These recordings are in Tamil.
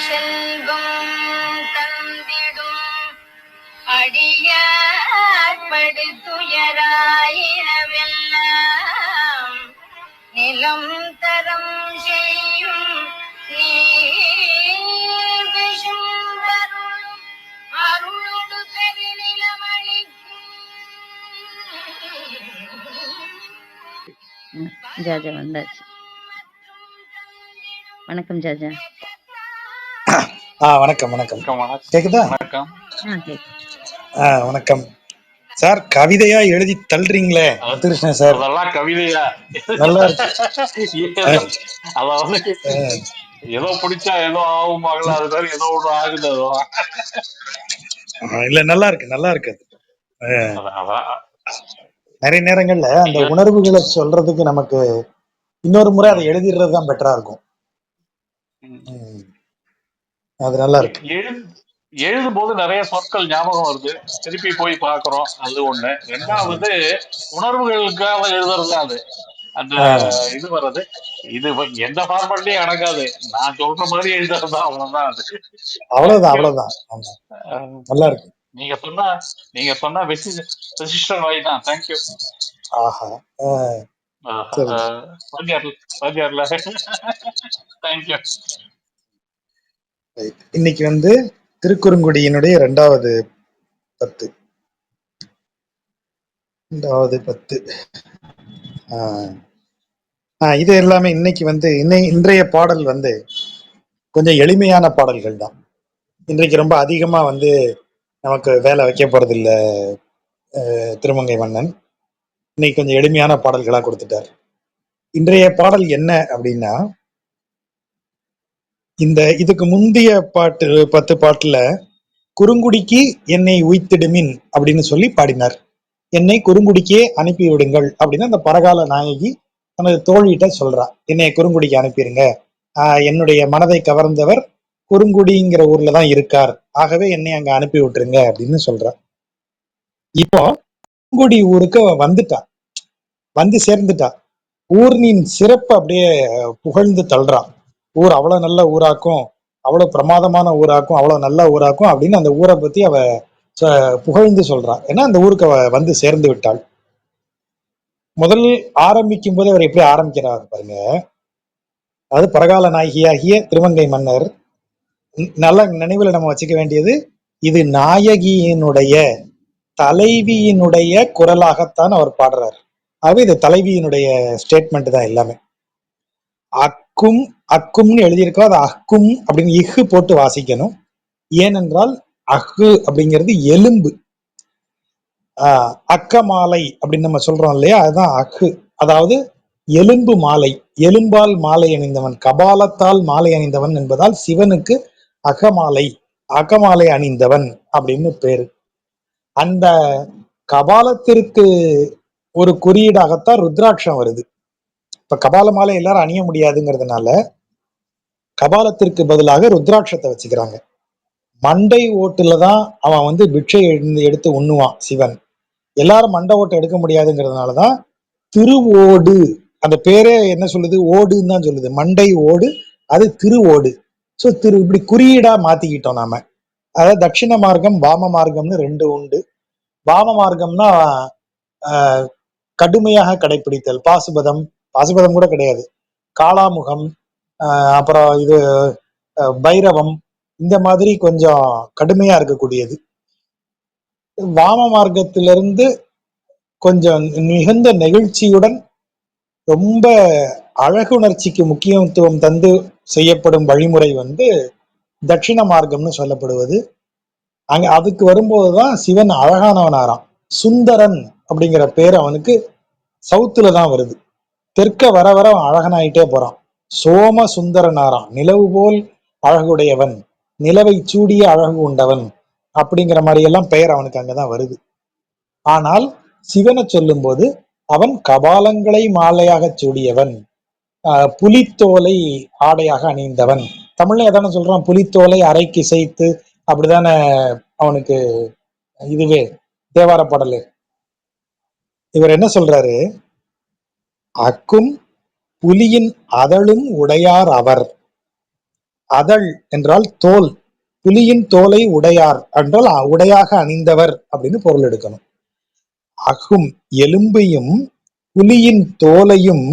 செல்வம் தந்திடும் அடியார் படுத்துயராயிரவெல்லாம் நிலம் தரம் செய்யும் நீர் விஷம் வரும் அருளோடு பெருநிலமளிக்கும். ஜாஜா வந்தாச்சு. வணக்கம் ஜாஜா. வணக்கம் வணக்கம். கேக்குதா? வணக்கம் சார். கவிதையா எழுதி தள்ளுறீங்களே முத்துகிருஷ்ணன் சார். அதெல்லாம் கவிதையா? நல்லா இருக்கு. அதாவது ஏதோ பிடிச்சா ஏதோ ஆகும் மகளா, அது மாதிரி ஏதோ ஒண்ணு ஆகுது. இல்ல நல்லா இருக்கு, நல்லா இருக்கு. நிறைய நேரங்கள்ல அந்த உணர்வுகளை சொல்றதுக்கு நமக்கு இன்னொரு முறை அதை எழுதிடுறதுதான் பெட்டரா இருக்கும். அது நல்லா இருக்கு. எழுதும் போது நிறைய சொற்கள் ஞாபகம் வருது, திருப்பி போய் பாக்குறோம். அது ஒண்ணு. ரெண்டாவது உணர்வுகளுக்காக எழுதுறது அது அந்த இது வர்றது. இது எந்த ஃபார்மட்லயும் அடங்காது. நான் சொல்ற மாதிரி எழுதுறதுதான், அவ்வளவுதான். அது அவ்வளவுதான். நல்லா இருக்கு. நீங்க சொன்னா விசிஷ்ட வாய் தான். தேங்க்யூ. ஆஹா, தேங்க்யூ. இன்னைக்கு திருக்குறுங்குடியினுடைய இரண்டாவது பத்து. இது எல்லாமே இன்னைக்கு இன்றைய பாடல் கொஞ்சம் எளிமையான பாடல்கள் தான். இன்றைக்கு ரொம்ப அதிகமா நமக்கு வேலை வைக்க போறது இல்ல திருமங்கை மன்னன். இன்னைக்கு கொஞ்சம் எளிமையான பாடல்களா கொடுத்துட்டார். இன்றைய பாடல் என்ன அப்படின்னா, இதுக்கு முந்தைய 10 பாட்டுல குறுங்குடிக்கு என்னை உய்த்திடுமின் அப்படின்னு சொல்லி பாடினார். என்னை குறுங்குடிக்கே அனுப்பி விடுங்கள் அப்படின்னு அந்த பரகால நாயகி தனது தோழிகிட்ட சொல்றா. என்னை குறுங்குடிக்கு அனுப்பிடுங்க, என்னுடைய மனதை கவர்ந்தவர் குறுங்குடிங்கிற ஊர்ல தான் இருக்கார், ஆகவே என்னை அங்க அனுப்பி விட்டுருங்க அப்படின்னு சொல்றா. இப்போ குறுங்குடி ஊருக்கு வந்து சேர்ந்துட்டா. ஊரின் சிறப்பு அப்படியே புகழ்ந்து தள்ளுறான். ஊர் அவ்வளவு நல்ல ஊராக்கும், அவ்வளவு பிரமாதமான ஊராக்கும், அவ்வளவு நல்ல ஊராக்கும் அப்படின்னு அந்த ஊரை பத்தி அவ புகழ்ந்து சொல்றான். ஏன்னா அந்த ஊருக்கு அவ சேர்ந்து விட்டாள். முதல் ஆரம்பிக்கும் போது அவர் எப்படி ஆரம்பிக்கிறார் பாருங்க. அது பரகால நாயகியாகிய திருமங்கை மன்னர். நல்ல நினைவுல நம்ம வச்சுக்க வேண்டியது, இது நாயகியினுடைய தலைவியினுடைய குரலாகத்தான் அவர் பாடுறார். ஆகவே இது தலைவியினுடைய ஸ்டேட்மெண்ட் தான் எல்லாமே. அக்கும் அக்கும்னு எழுதியிருக்கோம், அது அக்கும் அப்படின்னு இஹு போட்டு வாசிக்கணும். ஏனென்றால் அஹு அப்படிங்கிறது எலும்பு. அக்கமாலை அப்படின்னு நம்ம சொல்றோம் இல்லையா, அதுதான் அஹு. அதாவது எலும்பு மாலை, எலும்பால் மாலை அணிந்தவன், கபாலத்தால் மாலை அணிந்தவன் என்பதால் சிவனுக்கு அகமாலை அணிந்தவன் அப்படின்னு பேரு. அந்த கபாலத்திற்கு ஒரு குறியீடாகத்தான் ருத்ராட்சம் வருது. இப்ப கபால மாலை எல்லாரும் அணிய முடியாதுங்கிறதுனால கபாலத்திற்கு பதிலாக ருத்ராட்சத்தை வச்சுக்கிறாங்க. மண்டை ஓட்டுலதான் அவன் பிட்சை எடுத்து உண்ணுவான் சிவன். எல்லாரும் மண்டை ஓட்டை எடுக்க முடியாதுங்கிறதுனாலதான் திருவோடு, அந்த பேரே என்ன சொல்லுது, ஓடுன்னு தான் சொல்லுது. மண்டை ஓடு, அது திருவோடு. ஸோ இப்படி குறியீடா மாத்திக்கிட்டோம் நாம. அதாவது தட்சிண மார்க்கம் வாம மார்க்கம்னு 2 உண்டு. வாம மார்க்கம்னா கடுமையாக கடைபிடித்தல், பாசுபதம் கூட கிடையாது, காளாமுகம், அப்புறம் இது பைரவம், இந்த மாதிரி கொஞ்சம் கடுமையா இருக்கக்கூடியது. வாம மார்க்கத்திலிருந்து கொஞ்சம் மிகுந்த நெகிழ்ச்சியுடன் ரொம்ப அழகுணர்ச்சிக்கு முக்கியத்துவம் தந்து செய்யப்படும் வழிமுறை தட்சிண மார்க்கம்னு சொல்லப்படுவது. அதுக்கு வரும்போதுதான் சிவன் அழகானவனாராம். சுந்தரன் அப்படிங்கிற பேர் அவனுக்கு சவுத்துல தான் வருது. தெற்க வர வர அவன் அழகனாயிட்டே போறான். சோம சுந்தரனாராம், நிலவு போல் அழகுடையவன், நிலவை சூடிய அழகு உண்டவன் அப்படிங்கிற மாதிரி எல்லாம் பெயர் அவனுக்கு அங்கதான் வருது. ஆனால் சிவனை சொல்லும் போது அவன் கபாலங்களை மாலையாக சூடியவன், புலித்தோலை ஆடையாக அணிந்தவன். தமிழ்ல எதான சொல்றான், புலித்தோலை அரைக்கு இசைத்து, அப்படிதானே அவனுக்கு இதுவே தேவார பாடலு. இவர் என்ன சொல்றாரு, அக்கும் புலியின் அதழும் உடையார் அவர். அதழ் என்றால் தோல், புலியின் தோலை உடையார் என்றால் உடையாக அணிந்தவர் அப்படின்னு பொருள் எடுக்கணும். அகும் எலும்பையும் புலியின் தோலையும்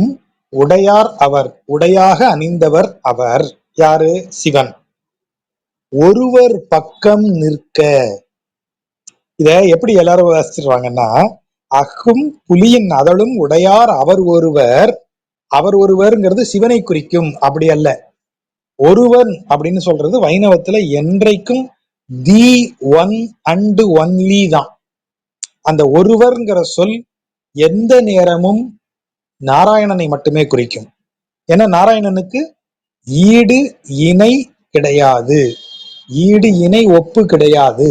உடையார் அவர், உடையாக அணிந்தவர் அவர். யாரு? சிவன். ஒருவர் பக்கம் நிற்க, இத எப்படி எல்லாரும் வாசிச்சிருவாங்கன்னா, அகும் புலியின் அதழும் உடையார் அவர் ஒருவர், அவர் ஒருவர்ங்கிறது சிவனை குறிக்கும், அப்படி அல்ல. ஒருவன் அப்படின்னு சொல்றது வைணவத்துல என்றைக்கும் தி ஒன் அண்ட் ஒன்லி தான். அந்த ஒருவர்ங்கிற சொல் எந்த நேரமும் நாராயணனை மட்டுமே குறிக்கும். ஏன்னா நாராயணனுக்கு ஈடு இணை கிடையாது, ஈடு இணை ஒப்பு கிடையாது.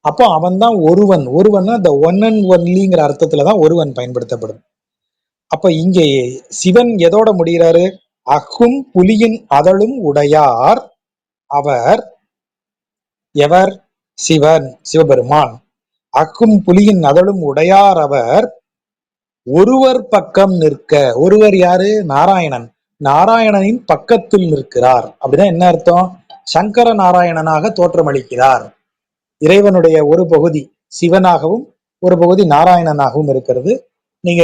அப்போ அவன் தான் ஒருவன். ஒருவன் அந்த ஒன் அண்ட் ஒன்லிங்கிற அர்த்தத்துலதான் ஒருவன் பயன்படுத்தப்படும். அப்ப இங்கே சிவன் எதோட முடிகிறாரு? அகும் புலியின் அதழும் உடையார் அவர். எவர்? சிவன், சிவபெருமான். அகும் புலியின் அதழும் உடையார் அவர் ஒருவர் பக்கம் நிற்க. ஒருவர் யாரு? நாராயணன். நாராயணனின் பக்கத்தில் நிற்கிறார். அப்படின்னா என்ன அர்த்தம்? சங்கர நாராயணனாக தோற்றமளிக்கிறார். இறைவனுடைய ஒரு பகுதி சிவனாகவும் ஒரு பகுதி நாராயணனாகவும் இருக்கிறது. நீங்க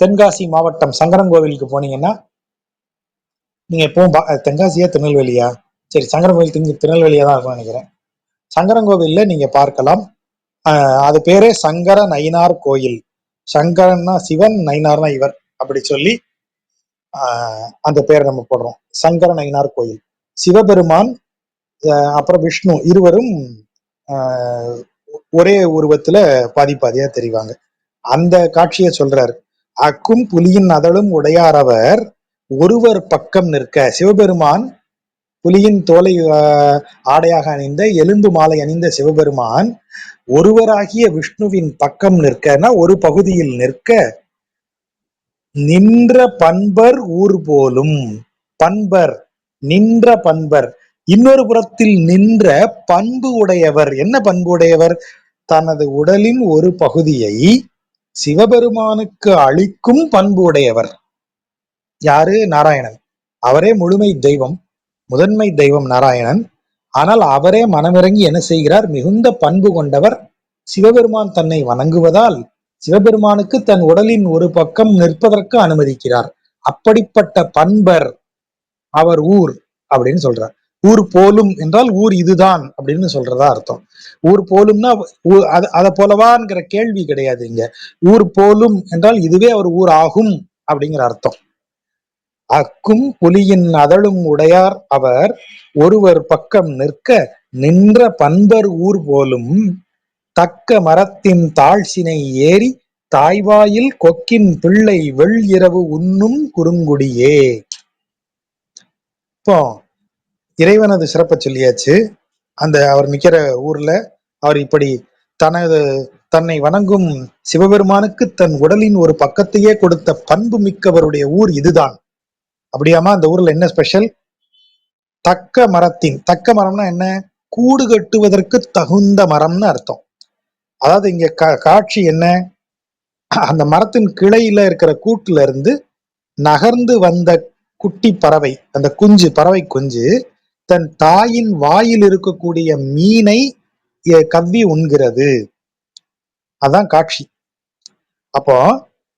தென்காசி மாவட்டம் சங்கரன்கோவிலுக்கு போனீங்கன்னா, நீங்க எப்பவும் தென்காசியா திருநெல்வேலியா? சரி, சங்கரன்கோவில் திருநெல்வேலியா தான் இருக்கும் நினைக்கிறேன். சங்கரன்கோவில்ல நீங்க பார்க்கலாம். அது பேரே சங்கர நயினார் கோயில். சங்கரன்னா சிவன், நயினார்னா இவர், அப்படி சொல்லி அந்த பேரை நம்ம போடுறோம். சங்கர நயினார் கோயில். சிவபெருமான் அப்புறம் விஷ்ணு இருவரும் ஒரே உருவத்துல பாதி பாதியா தெரிவாங்க. அந்த காட்சியை சொல்றாரு. அக்கும் புலியின் அதழும் உடையாரவர் ஒருவர் பக்கம் நிற்க. சிவபெருமான் புலியின் தோலை ஆடையாக அணிந்த, எலும்பு மாலை அணிந்த சிவபெருமான் ஒருவராகிய விஷ்ணுவின் பக்கம் நிற்கனா ஒரு பகுதியில் நிற்க, நின்ற பண்பர் ஊர் போலும். பண்பர், நின்ற பண்பர், இன்னொரு புறத்தில் நின்ற பண்பு உடையவர். என்ன பண்பு உடையவர்? தனது உடலின் ஒரு பகுதியை சிவபெருமானுக்கு அளிக்கும் பண்பு உடையவர். யாரு? நாராயணன். அவரே முழுமை தெய்வம், முதன்மை தெய்வம் நாராயணன். ஆனால் அவரே மனமிறங்கி என்ன செய்கிறார்? மிகுந்த பண்பு கொண்டவர். சிவபெருமான் தன்னை வணங்குவதால் சிவபெருமானுக்கு தன் உடலின் ஒரு பக்கம் நிற்பதற்கு அனுமதிக்கிறார். அப்படிப்பட்ட பண்பர் அவர் ஊர் அப்படின்னு சொல்றார். ஊர் போலும் என்றால் ஊர் இதுதான் அப்படின்னு சொல்றதா அர்த்தம். ஊர் போலும்னா அத போலவான்கிற கேள்வி கிடையாது இங்க. ஊர் போலும் என்றால் இதுவே அவர் ஊர் ஆகும் அப்படிங்கிற அர்த்தம். அக்கும் புலியின் அதழும் உடையார் அவர் ஒருவர் பக்கம் நிற்க, நின்ற பண்பர் ஊர் போலும். தக்க மரத்தின் தாழ்சினை ஏறி தாய்வாயில் கொக்கின் பிள்ளை வெள் இரவு உண்ணும் குறுங்குடியே. இப்போ இறைவனது சிறப்பை சொல்லியாச்சு. அந்த அவர் நிக்கிற ஊர்ல அவர் இப்படி தன்னை வணங்கும் சிவபெருமானுக்கு தன் உடலின் ஒரு பக்கத்தையே கொடுத்த பண்பு மிக்கவருடைய ஊர் இதுதான். அப்படியாமா? அந்த ஊர்ல என்ன ஸ்பெஷல்? தக்க மரத்தின், தக்க மரம்னா என்ன? கூடு கட்டுவதற்கு தகுந்த மரம்னு அர்த்தம். அதாவது இங்க காட்சி என்ன? அந்த மரத்தின் கிளையில இருக்கிற கூட்டுல இருந்து நகர்ந்து வந்த குட்டி பறவை, அந்த குஞ்சு, பறவை குஞ்சு தன் தாயின் வாயில் இருக்கக்கூடிய மீனை கவ்வி உண்கிறது. அதான் காட்சி. அப்போ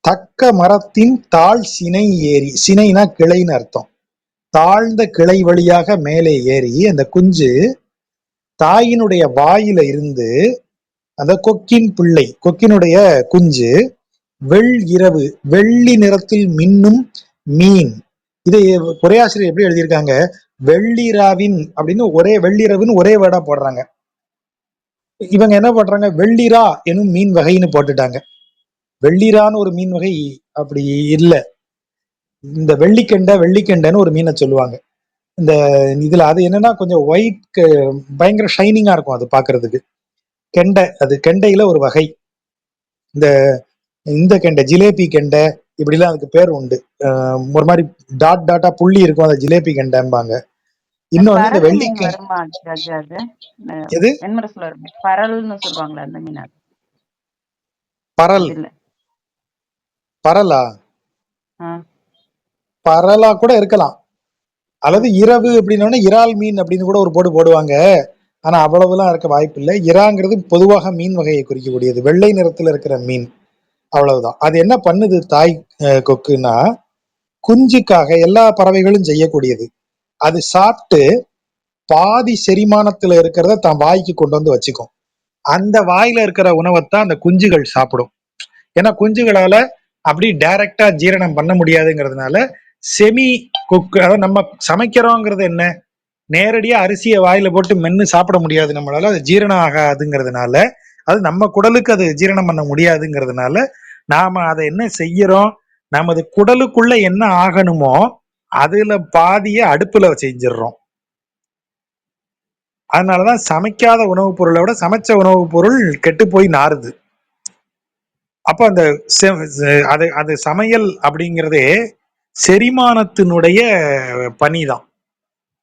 தக்க மரத்தின் தாழ் சினை ஏறி, சினைனா கிளைன்னு அர்த்தம். தாழ்ந்த கிளை வழியாக மேலே ஏறி அந்த குஞ்சு தாயினுடைய வாயில இருந்து, அந்த கொக்கின் பிள்ளை, கொக்கினுடைய குஞ்சு வெள் இரவு, வெள்ளி நிறத்தில் மின்னும் மீன். இதை உரையாசிரியர் எப்படி எழுதியிருக்காங்க? வெள்ளிராவின் அப்படின்னு ஒரே வெள்ளிரவுன்னு ஒரே வேர்டா போடுறாங்க. இவங்க என்ன பண்றாங்க? வெள்ளிரா எனும் மீன் வகைன்னு போட்டுட்டாங்க. வெள்ளிரான்னு ஒரு மீன் வகை அப்படி இல்ல. இந்த வெள்ளிக்கெண்டைன்னு ஒரு மீனை சொல்லுவாங்க இந்த இதுல. அது என்னன்னா கொஞ்சம் ஒயிட், பயங்கர ஷைனிங்கா இருக்கும் அது பாக்குறதுக்கு. கெண்டை, அது கெண்டையில ஒரு வகை. இந்த இந்த கெண்டை, ஜிலேபி கெண்டை, இப்படிலாம் அதுக்கு பேர் உண்டு. ஒரு மாதிரி டாட் டாட்டா புள்ளி இருக்கும், அதை ஜிலேபி கெண்டைம்பாங்க. இன்னொன்னு இந்த பரல் மீன் வருமா ஜட்ஜ்? அது எது? வெண்முரசுல பரல்னு சொல்லுவாங்களே அந்த மீன். அது பரல்? இல்ல. பரலா? பரலா கூட இருக்கலாம். அல்லது இரவு அப்படின்னோடனே இறால் மீன் அப்படின்னு கூட ஒரு போடு போடுவாங்க. ஆனா அவ்வளவுலாம் இருக்க வாய்ப்பு இல்லை. இறாங்கிறது பொதுவாக மீன் வகையை குறிக்கக்கூடியது, வெள்ளை நிறத்துல இருக்கிற மீன். அவ்வளவுதான். அது என்ன பண்ணுது தாய் கொக்குன்னா, குஞ்சுக்காக எல்லா பறவைகளும் செய்யக்கூடியது. அது சாப்பிட்டு பாதி செரிமானத்துல இருக்கிறத தான் வாய்க்கு கொண்டு வந்து வச்சுக்கும். அந்த வாயில இருக்கிற உணவைத்தான் அந்த குஞ்சுகள் சாப்பிடும். ஏன்னா குஞ்சுகளால அப்படி டைரக்டா ஜீரணம் பண்ண முடியாதுங்கிறதுனால செமி குக், அதாவது நம்ம சமைக்கிறோங்கிறது என்ன, நேரடியா அரிசியை வாயில போட்டு மென்னு சாப்பிட முடியாது நம்மளால, அது ஜீரணம் ஆகாதுங்கிறதுனால, அது நம்ம குடலுக்கு அது ஜீரணம் பண்ண முடியாதுங்கிறதுனால நாம அதை என்ன செய்யறோம், நமது குடலுக்குள்ள என்ன ஆகணுமோ அதுல பாதிய அடுப்புல செஞ்சிடறோம். அதனாலதான் சமைக்காத உணவுப் பொருளை விட சமைச்ச உணவுப் பொருள் கெட்டு போய் நாறுது. அப்ப அந்த அது அது சமையல் அப்படிங்கிறதே செரிமானத்தினுடைய பணிதான்.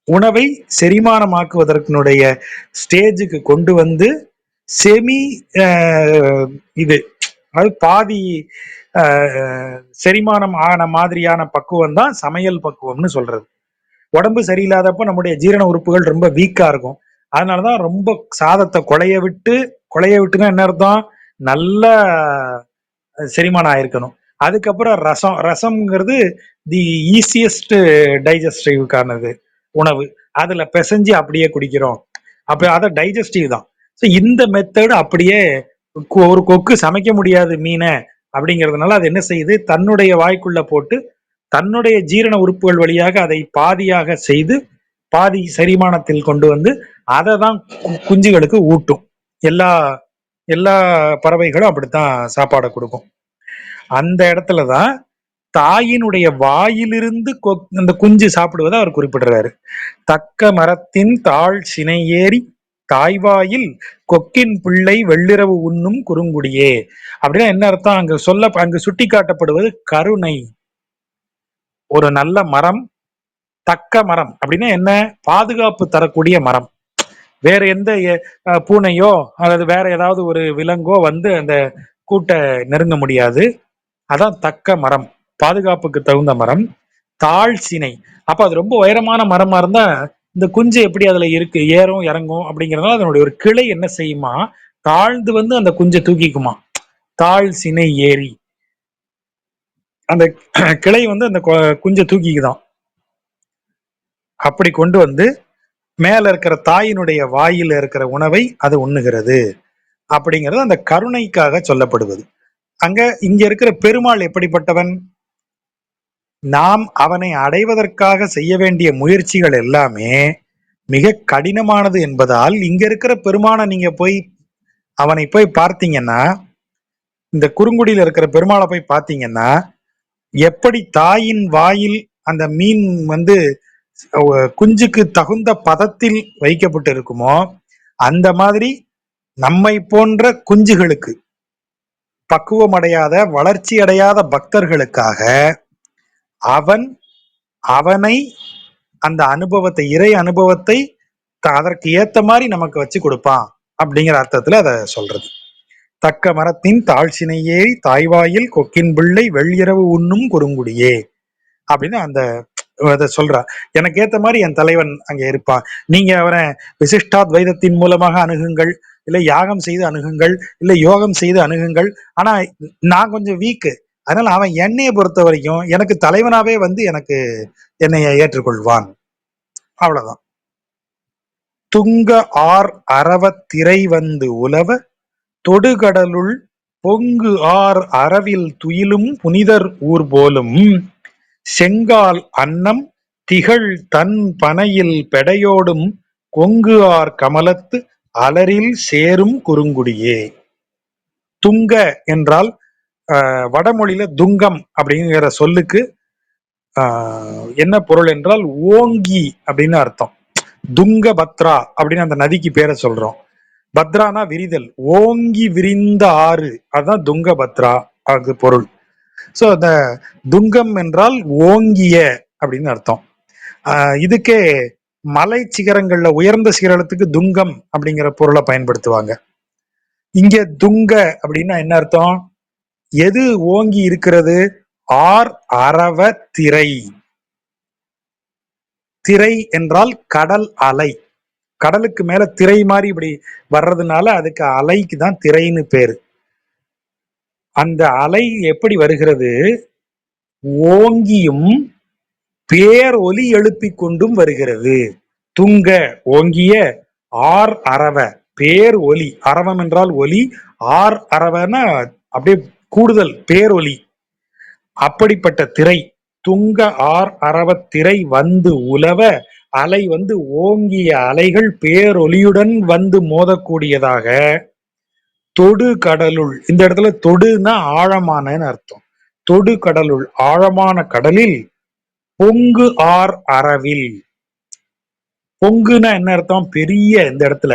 உணவை செரிமானமாக்குவதற்குடைய ஸ்டேஜுக்கு கொண்டு வந்து செமி இது, அது பாதி செரிமானம் ஆன மாதிரியான பக்குவம் தான் சமையல் பக்குவம்னு சொல்றது. உடம்பு சரியில்லாதப்ப நம்முடைய ஜீரண உறுப்புகள் ரொம்ப வீக்கா இருக்கும். அதனாலதான் ரொம்ப சாதத்தை குழைய விட்டுனா என்ன அர்த்தம், நல்ல செரிமானம் ஆயிருக்கணும். அதுக்கப்புறம் ரசம்ங்கிறது தி ஈஸியஸ்ட் டைஜஸ்டிவ்கானது உணவு. அதுல பிசைஞ்சு அப்படியே குடிக்கிறோம், அப்ப அதை டைஜஸ்டிவ் தான். ஸோ இந்த மெத்தடு அப்படியே ஒரு கொக்கு சமைக்க முடியாது மீனை அப்படிங்கிறதுனால அது என்ன செய்யுது, தன்னுடைய வாய்க்குள்ள போட்டு தன்னுடைய ஜீரண உறுப்புகள் வழியாக அதை பாதியாக செய்து பாதி செரிமானத்தில் கொண்டு வந்து அதை தான் குஞ்சுகளுக்கு ஊட்டும். எல்லா எல்லா பறவைகளும் அப்படித்தான் சாப்பாடை கொடுக்கும். அந்த இடத்துலதான் தாயினுடைய வாயிலிருந்து அந்த குஞ்சு சாப்பிடுவதை அவர் குறிப்பிடுறாரு. தக்க மரத்தின் தாழ் சினை ஏறி தாய்வாயில் கொக்கின் பிள்ளை வெள்ளிரவு உண்ணும் குறுங்குடியே. அப்படின்னா என்ன அர்த்தம், அங்கு சுட்டி காட்டப்படுவது கருணை. ஒரு நல்ல மரம், தக்க மரம் அப்படின்னா என்ன, பாதுகாப்பு தரக்கூடிய மரம். வேற எந்த பூனையோ அல்லது வேற ஏதாவது ஒரு விலங்கோ வந்து அந்த கூட்டை நெருங்க முடியாது. அதான் தக்க மரம், பாதுகாப்புக்கு தகுந்த மரம். தாழ் சினை, அப்ப அது ரொம்ப உயரமான மரமா இருந்தா இந்த குஞ்சு எப்படி அதுல இருக்கு, ஏறும் இறங்கும் அப்படிங்கறதுனால அதனுடைய ஒரு கிளை என்ன செய்யுமா, தாழ்ந்து வந்து அந்த குஞ்சை தூக்கிக்குமா. தாழ் சினை ஏறி அந்த கிளை வந்து அந்த குஞ்சை தூக்கிக்குதான். அப்படி கொண்டு வந்து மேல இருக்கிற தாயினுடைய வாயில இருக்கிற உணவை அது உண்ணுகிறது அப்படிங்கிறது அந்த கருணைக்காக சொல்லப்படுவது. இங்க இருக்கிற பெருமாள் எப்படிப்பட்டவன், நாம் அவனை அடைவதற்காக செய்ய வேண்டிய முயற்சிகள் எல்லாமே மிக கடினமானது என்பதால் இங்க இருக்கிற பெருமானை நீங்க அவனை போய் பார்த்தீங்கன்னா, இந்த குறுங்குடியில இருக்கிற பெருமாளை போய் பார்த்தீங்கன்னா, எப்படி தாயின் வாயில் அந்த மீன் வந்து குஞ்சுக்கு தகுந்த பதத்தில் வைக்கப்பட்டு இருக்குமோ அந்த மாதிரி நம்மை போன்ற குஞ்சுகளுக்கு, பக்குவமடையாத வளர்ச்சி அடையாத பக்தர்களுக்காக அவனை அந்த அனுபவத்தை, இறை அனுபவத்தை அதற்கு ஏத்த மாதிரி நமக்கு வச்சு கொடுப்பான் அப்படிங்கிற அர்த்தத்துல அதை சொல்றது. தக்க மரத்தின் தாழ்ச்சினை ஏறி தாய்வாயில் கொக்கின் பிள்ளை வெள்ளிரவு உண்ணும் குறுங்குடியே அப்படின்னு அதை சொல்றா. எனக்கு ஏத்த மாதிரி என் தலைவன் அங்க இருப்பான். நீங்க அவனை விசிஷ்டாத்வைதத்தின் மூலமாக அணுகுங்கள், இல்ல யாகம் செய்து அணுகுங்கள், இல்ல யோகம் செய்து அணுகுங்கள். ஆனா நான் கொஞ்சம் வீக்கு, அதனால அவன் என்னைய பொறுத்த வரைக்கும் எனக்கு தலைவனாவே வந்து என்னைய ஏற்றுக்கொள்வான். அவ்வளவுதான். துங்க ஆர் அரவத் திரை வந்து உலவ தொடுகடலுள் பொங்கு ஆர் அரவில் துயிலும் புனிதர் ஊர் போலும் செங்கால் அன்னம் திகழ் தன் பனையில் பெடையோடும் கொங்கு ஆர் கமலத்து அலரில் சேரும் குறுங்குடியே. துங்க என்றால் வடமொழியில துங்கம் அப்படிங்கிற சொல்லுக்கு என்ன பொருள் என்றால் ஓங்கி அப்படின்னு அர்த்தம். துங்க பத்ரா அப்படின்னு அந்த நதிக்கு பேரை சொல்றோம். பத்ரானா விரிதல், ஓங்கி விரிந்த ஆறு, அதுதான் துங்க பத்ரா அது பொருள். சோ அந்த துங்கம் என்றால் ஓங்கிய அப்படின்னு அர்த்தம். இதுக்கே மலை சிகரங்கள்ல உயர்ந்த சிகரத்துக்கு துங்கம் அப்படிங்கிற பொருளை பயன்படுத்துவாங்க. இங்க துங்க அப்படின்னா என்ன அர்த்தம், எது ஓங்கி இருக்கிறது, ஆர் அரவ திரை. திரை என்றால் கடல் அலை. கடலுக்கு மேல திரை மாதிரி இப்படி வர்றதுனால அதுக்கு அலைக்கு தான் திரைன்னு பேரு. அந்த அலை எப்படி வருகிறது? ஓங்கியும் பேர் ஒலி எழுப்பிக் கொண்டும் வருகிறது. துங்க ஓங்கிய, ஆர் அரவ பேர் ஒலி, அரவம் என்றால் ஒலி, ஆர் அரவன அப்படியே கூடுதல் பேரொலி. அப்படிப்பட்ட திரை, துங்க ஆர் அரவ திரை வந்து உலவ, அலை வந்து ஓங்கிய அலைகள் பேரொலியுடன் வந்து மோதக்கூடியதாக, தொடு கடலுள், இந்த இடத்துல தொடுன்னா ஆழமானன்னு அர்த்தம். தொடு கடலுள் ஆழமான கடலில், பொங்கு ஆர் அரவில். பொங்குன்னா என்ன அர்த்தம்? பெரிய, இந்த இடத்துல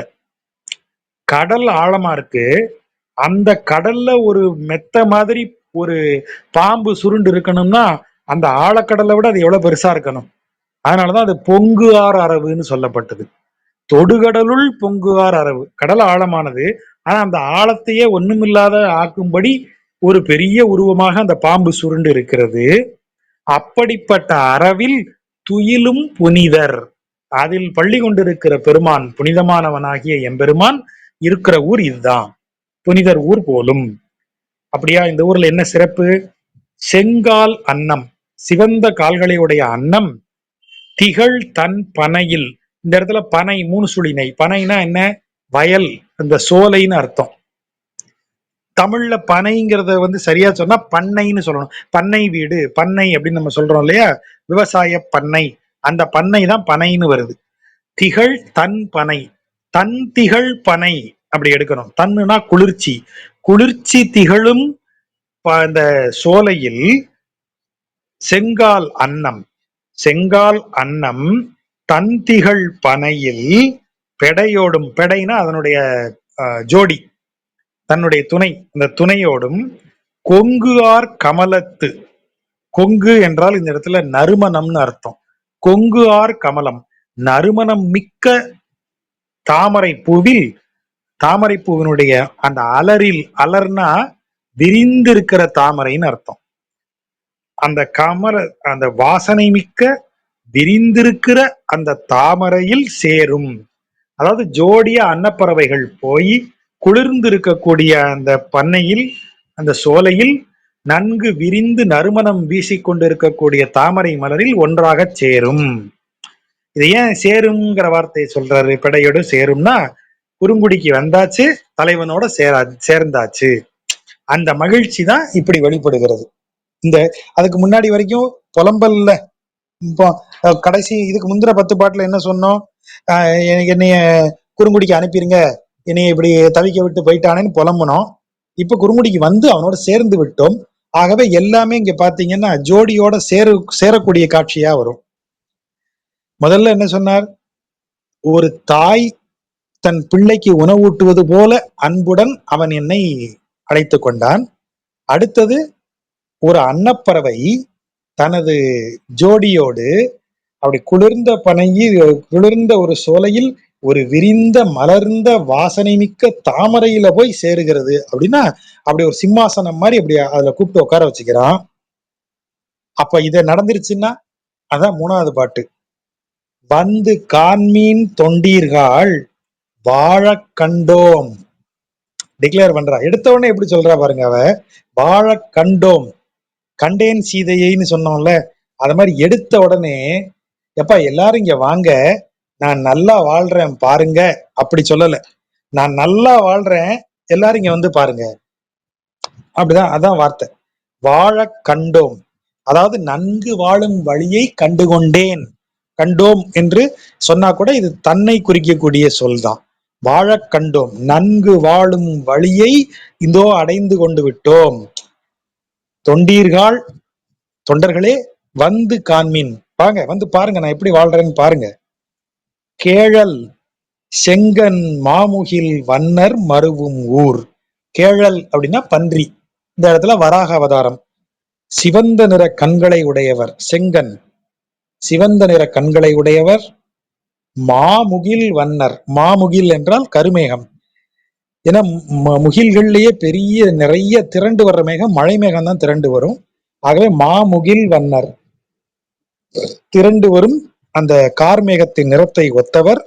கடல் ஆழமா இருக்கு, அந்த கடல்ல ஒரு மெத்த மாதிரி ஒரு பாம்பு சுருண்டு இருக்கணும்னா அந்த ஆழக்கடலை விட அது எவ்வளவு பெருசா இருக்கணும். அதனாலதான் அது பொங்கு ஆர் அரவுன்னு சொல்லப்பட்டது. தொடுகடலுள் பொங்குவார் அரவு. கடல் ஆழமானது, ஆனா அந்த ஆழத்தையே ஒண்ணுமில்லாத ஆக்கும்படி ஒரு பெரிய உருவமாக அந்த பாம்பு சுருண்டு இருக்கிறது. அப்படிப்பட்ட அரவில் துயிலும் புனிதர், அதில் பள்ளி கொண்டிருக்கிற பெருமான், புனிதமானவனாகிய எம்பெருமான் இருக்கிற ஊர் இதுதான், புனிதர் ஊர் போலும். அப்படியா? இந்த ஊர்ல என்ன சிறப்பு? செங்கால் அன்னம், சிவந்த கால்களை உடைய அன்னம், திகழ் தன் பனையில். இந்த இடத்துல பனை மூணு சுழினை, பனைனா என்ன? வயல், அந்த சோலைன்னு அர்த்தம். தமிழ்ல பனைங்கிறத சரியா சொன்னா பண்ணைன்னு சொல்லணும். பண்ணை வீடு, பண்ணை அப்படின்னு நம்ம சொல்றோம் இல்லையா, விவசாய பண்ணை, அந்த பண்ணை தான் பனைன்னு வருது. திகழ் தன் பனை, தன் திகழ் பனை அப்படி எடுக்கணும். தன்னுனா குளிர்ச்சி, குளிர்ச்சி திகழும் இந்த சோலையில் செங்கால் அன்னம், செங்கால் அன்னம் தன் திகழ் பனையில் பெடையோடும், பெடைனா அதனுடைய ஜோடி, தன்னுடைய துணை, அந்த துணையோடும், கொங்கு ஆர் கமலத்து, கொங்கு என்றால் இந்த இடத்துல நறுமணம்னு அர்த்தம். கொங்கு ஆர் கமலம், நறுமணம் மிக்க தாமரை பூவில், தாமரை பூவினுடைய அந்த அலரில், அலர்னா விரிந்திருக்கிற தாமரைன்னு அர்த்தம். அந்த கமல, அந்த வாசனை மிக்க விரிந்திருக்கிற அந்த தாமரையில் சேரும். அதாவது ஜோடிய அன்னப்பறவைகள் போய் குளிர்ந்து இருக்கக்கூடிய அந்த பண்ணையில், அந்த சோலையில் நன்கு விரிந்து நறுமணம் வீசிக்கொண்டிருக்கக்கூடிய தாமரை மலரில் ஒன்றாக சேரும். இது ஏன் சேருங்கிற வார்த்தையை சொல்றாரு? பெடையோடு சேரும்னா குறுங்குடிக்கு வந்தாச்சு, தலைவனோட சேர்ந்தாச்சு, அந்த மகிழ்ச்சி தான் இப்படி வெளிப்படுகிறது. இந்த அதுக்கு முன்னாடி வரைக்கும் புலம்பல்ல, கடைசி இதுக்கு முந்திர 10 பாட்டுல என்ன சொன்னோம்? என்னைய குறுங்குடிக்கு அனுப்பிடுங்க, என்னைய இப்படி தவிக்க விட்டு போயிட்டானேன்னு புலம்புனோம். இப்ப குறுங்குடிக்கு வந்து அவனோட சேர்ந்து விட்டோம். ஆகவே எல்லாமே இங்க பாத்தீங்கன்னா ஜோடியோட சேரக்கூடிய காட்சியா வரும். முதல்ல என்ன சொன்னார்? ஒரு தாய் தன் பிள்ளைக்கு உணவூட்டுவது போல அன்புடன் அவன் என்னை அழைத்து கொண்டான். அடுத்தது, ஒரு அன்னப்பறவை தனது ஜோடியோடு அப்படி குளிர்ந்த பனையில், குளிர்ந்த ஒரு சோலையில் ஒரு விரிந்த மலர்ந்த வாசனை மிக்க தாமரையில போய் சேருகிறது. அப்படின்னா அப்படி ஒரு சிம்மாசனம் மாதிரி அப்படி அதுல கூப்பிட்டு உட்கார வச்சுக்கிறான். அப்ப இத நடந்துருச்சுன்னா அதான் 3வது பாட்டு. வந்து கான்மீன் தொண்டீர்கள் வாழ கண்டோம், டிக்ளேர் பண்றா. எடுத்த உடனே எப்படி சொல்றா பாருங்க அவ, வாழ கண்டோம், கண்டேன் சீதையைன்னு சொன்னோம்ல, அது மாதிரி எடுத்த உடனே, எப்பா எல்லாரும் இங்க வாங்க, நான் நல்லா வாழ்றேன் பாருங்க, அப்படி சொல்லல, நான் நல்லா வாழ்றேன் எல்லாரும் இங்க வந்து பாருங்க, அப்படிதான், அதான் வார்த்தை. வாழ கண்டோம், அதாவது நன்கு வாழும் வழியை கண்டுகொண்டேன். கண்டோம் என்று சொன்னா கூட இது தன்னை குறிக்கக்கூடிய சொல் தான். வாழ கண்டோம், நன்கு வாழும் வழியை இந்தோ அடைந்து கொண்டு விட்டோம். தொண்டீர்கள், தொண்டர்களே, வந்து காண்மின், வாங்க வந்து பாருங்க நான் எப்படி வாழ்றேன்னு பாருங்க. கேழல் செங்கன் மாமுகில் வன்னர் மருவும் ஊர். கேழல் அப்படின்னா பன்றி, இந்த இடத்துல வராக அவதாரம். சிவந்த நிற கண்களை உடையவர் செங்கன், சிவந்த நிற கண்களை உடையவர். மாமுகில் வன்னர், மாமுகில் என்றால் கருமேகம். ஏன்னா முகில்கள்லயே பெரிய நிறைய திரண்டு வர்ற மேகம் மழை மேகம் தான் திரண்டு வரும். ஆகவே மாமுகில் வன்னர், திரண்டு வரும் அந்த கார்மேகத்தின் நிறத்தை ஒத்தவர்,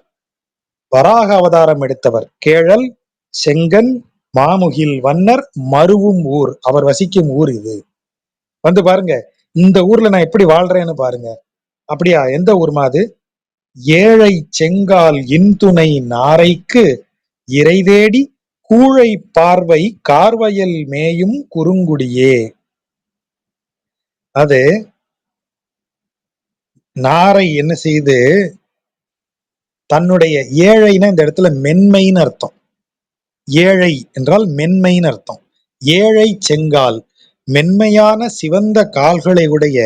வராக அவதாரம் எடுத்தவர், கேழல் செங்கன் மாமுகில் வன்னர் மருவும் ஊர், அவர் வசிக்கும் ஊர் இது. வந்து பாருங்க, இந்த ஊர்ல நான் எப்படி வாழ்றேன்னு பாருங்க. அப்படியா? எந்த ஊர்மா அது? ஏழை செங்கால் இன்துணை நாரைக்கு இறை தேடி கூழை பார்வை கார்வயல் மேயும் குறுங்குடியே. அது நாரை என்ன செய்யுது, தன்னுடைய ஏழைன்னா இந்த இடத்துல மென்மைன்னு அர்த்தம். ஏழை என்றால் மென்மைன்னு அர்த்தம். ஏழை செங்கால், மென்மையான சிவந்த கால்களை உடைய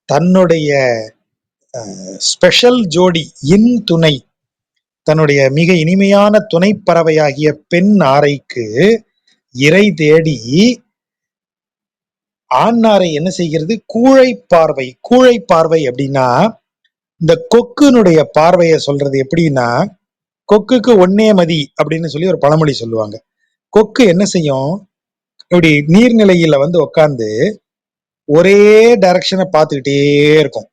தன்னுடைய ஸ்பெஷல் ஜோடி இன் துணை, தன்னுடைய மிக இனிமையான துணை பறவையாகிய பெண் நாரைக்கு இறை தேடி ஆண் நாரை என்ன செய்கிறது, கூழை பார்வை. கூழை பார்வை அப்படின்னா இந்த கொக்குனுடைய பார்வையை சொல்றது. எப்படின்னா, கொக்குக்கு ஒன்னே மதி அப்படின்னு சொல்லி ஒரு பழமொழி சொல்லுவாங்க. கொக்கு என்ன செய்யும், இப்படி நீர்நிலையில வந்து உட்காந்து ஒரே டைரக்ஷனை பார்த்துக்கிட்டே இருக்கும்.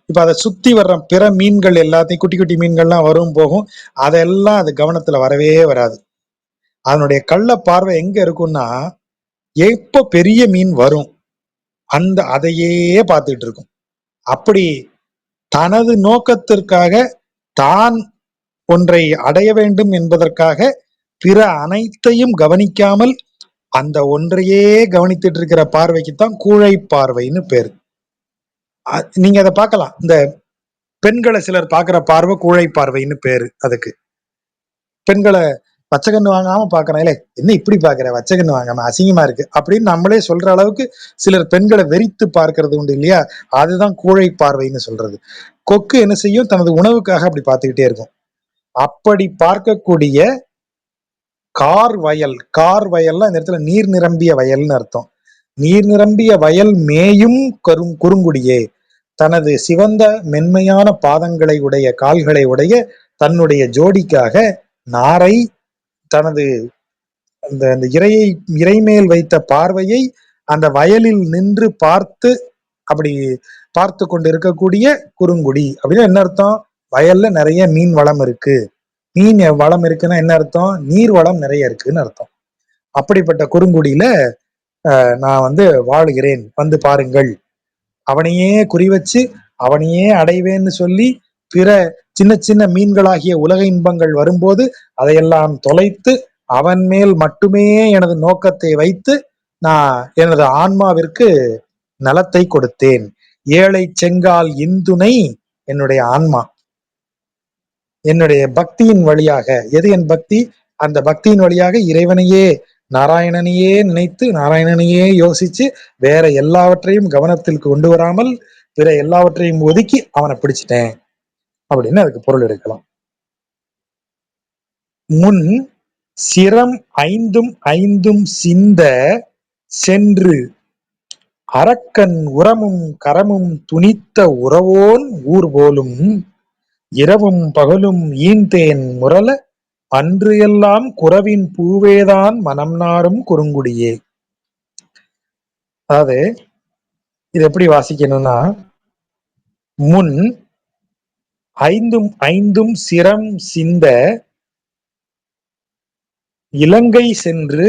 இப்ப அதை சுத்தி வர்ற பிற மீன்கள் எல்லாத்தையும், குட்டி குட்டி மீன்கள்லாம் வரும் போகும், அதெல்லாம் அது கவனத்துல வரவே வராது. அதனுடைய கள்ள பார்வை எங்க இருக்கும்னா, எப்ப பெரிய மீன் வரும் அந்த அதையே பார்த்துட்டு இருக்கும். அப்படி தனது நோக்கத்திற்காக, தான் ஒன்றை அடைய வேண்டும் என்பதற்காக பிற அனைத்தையும் கவனிக்காமல் அந்த ஒன்றையே கவனித்துட்டு இருக்கிற பார்வைக்குத்தான் கூழை பார்வைன்னு பேரு. நீங்க அதை பார்க்கலாம். இந்த பெண்களை சிலர் பார்க்கிற பார்வை கூழை பார்வைன்னு பேரு. அதுக்கு பெண்களை வச்சகன்னு வாங்காம பாக்குறேன், இல்ல என்ன இப்படி பாக்குற, வச்சகன்னு வாங்காம அசிங்கமா இருக்கு அப்படின்னு நம்மளே சொல்ற அளவுக்கு சிலர் பெண்களை வெறித்து பார்க்கறது உண்டு இல்லையா? அதுதான் கூழை பார்வைன்னு சொல்றது. கொக்கு என்ன செய்யும், தனது உணவுக்காக அப்படி பார்த்துக்கிட்டே இருக்கும். அப்படி பார்க்கக்கூடிய கார் வயல், கார் வயல்ல இந்த இடத்துல நீர் நிரம்பிய வயல்னு அர்த்தம். நீர் நிரம்பிய வயல் மேயும் குறுங்குடியே, தனது சிவந்த மென்மையான பாதங்களை உடைய கால்களை உடைய தன்னுடைய ஜோடிக்காக நாரை தனது அந்த இறைமேல் வைத்த பார்வையை அந்த வயலில் நின்று பார்த்து அப்படி பார்த்து கொண்டு இருக்கக்கூடிய குறுங்குடி அப்படின்னு என்ன அர்த்தம்? வயல்ல நிறைய மீன் வளம் இருக்கு. மீன் வளம் இருக்குன்னா என்ன அர்த்தம்? நீர் வளம் நிறைய இருக்குன்னு அர்த்தம். அப்படிப்பட்ட குறுங்குடியில நான் வந்து வாழுகிறேன், வந்து பாருங்கள். அவனையே குறி வச்சு அவனையே அடைவேன்னு சொல்லி பிற சின்ன சின்ன மீன்களாகிய உலக இன்பங்கள் வரும்போது அதையெல்லாம் தொலைத்து அவன் மேல் மட்டுமே எனது நோக்கத்தை வைத்து நான் எனது ஆன்மாவிற்கு நலத்தை கொடுத்தேன். ஏழை செங்கால் இந்துணை என்னுடைய ஆன்மா. என்னுடைய பக்தியின் வழியாக, எது என் பக்தி? அந்த பக்தியின் வழியாக இறைவனையே, நாராயணனையே நினைத்து நாராயணனையே யோசிச்சு வேற எல்லாவற்றையும் கவனத்தில் கொண்டு வராமல் பிற எல்லாவற்றையும் ஒதுக்கி அவனை பிடிச்சிட்டேன் அப்படின்னு அதுக்கு பொருள் எடுக்கலாம். முன் சிரம் ஐந்தும் ஐந்தும் சிந்த சென்று அரக்கன் உரமும் கரமும் துணித்த உறவோன் ஊர் போலும் இரவும் பகலும் ஈந்தேன் முரல அன்று எல்லாம் குறவின் பூவேதான் மனம் நாரும் குறுங்குடியே. அதாவது இது எப்படி வாசிக்கணும்னா, முன் ஐந்தும் ஐந்தும் சிரம் சிந்த இலங்கை சென்று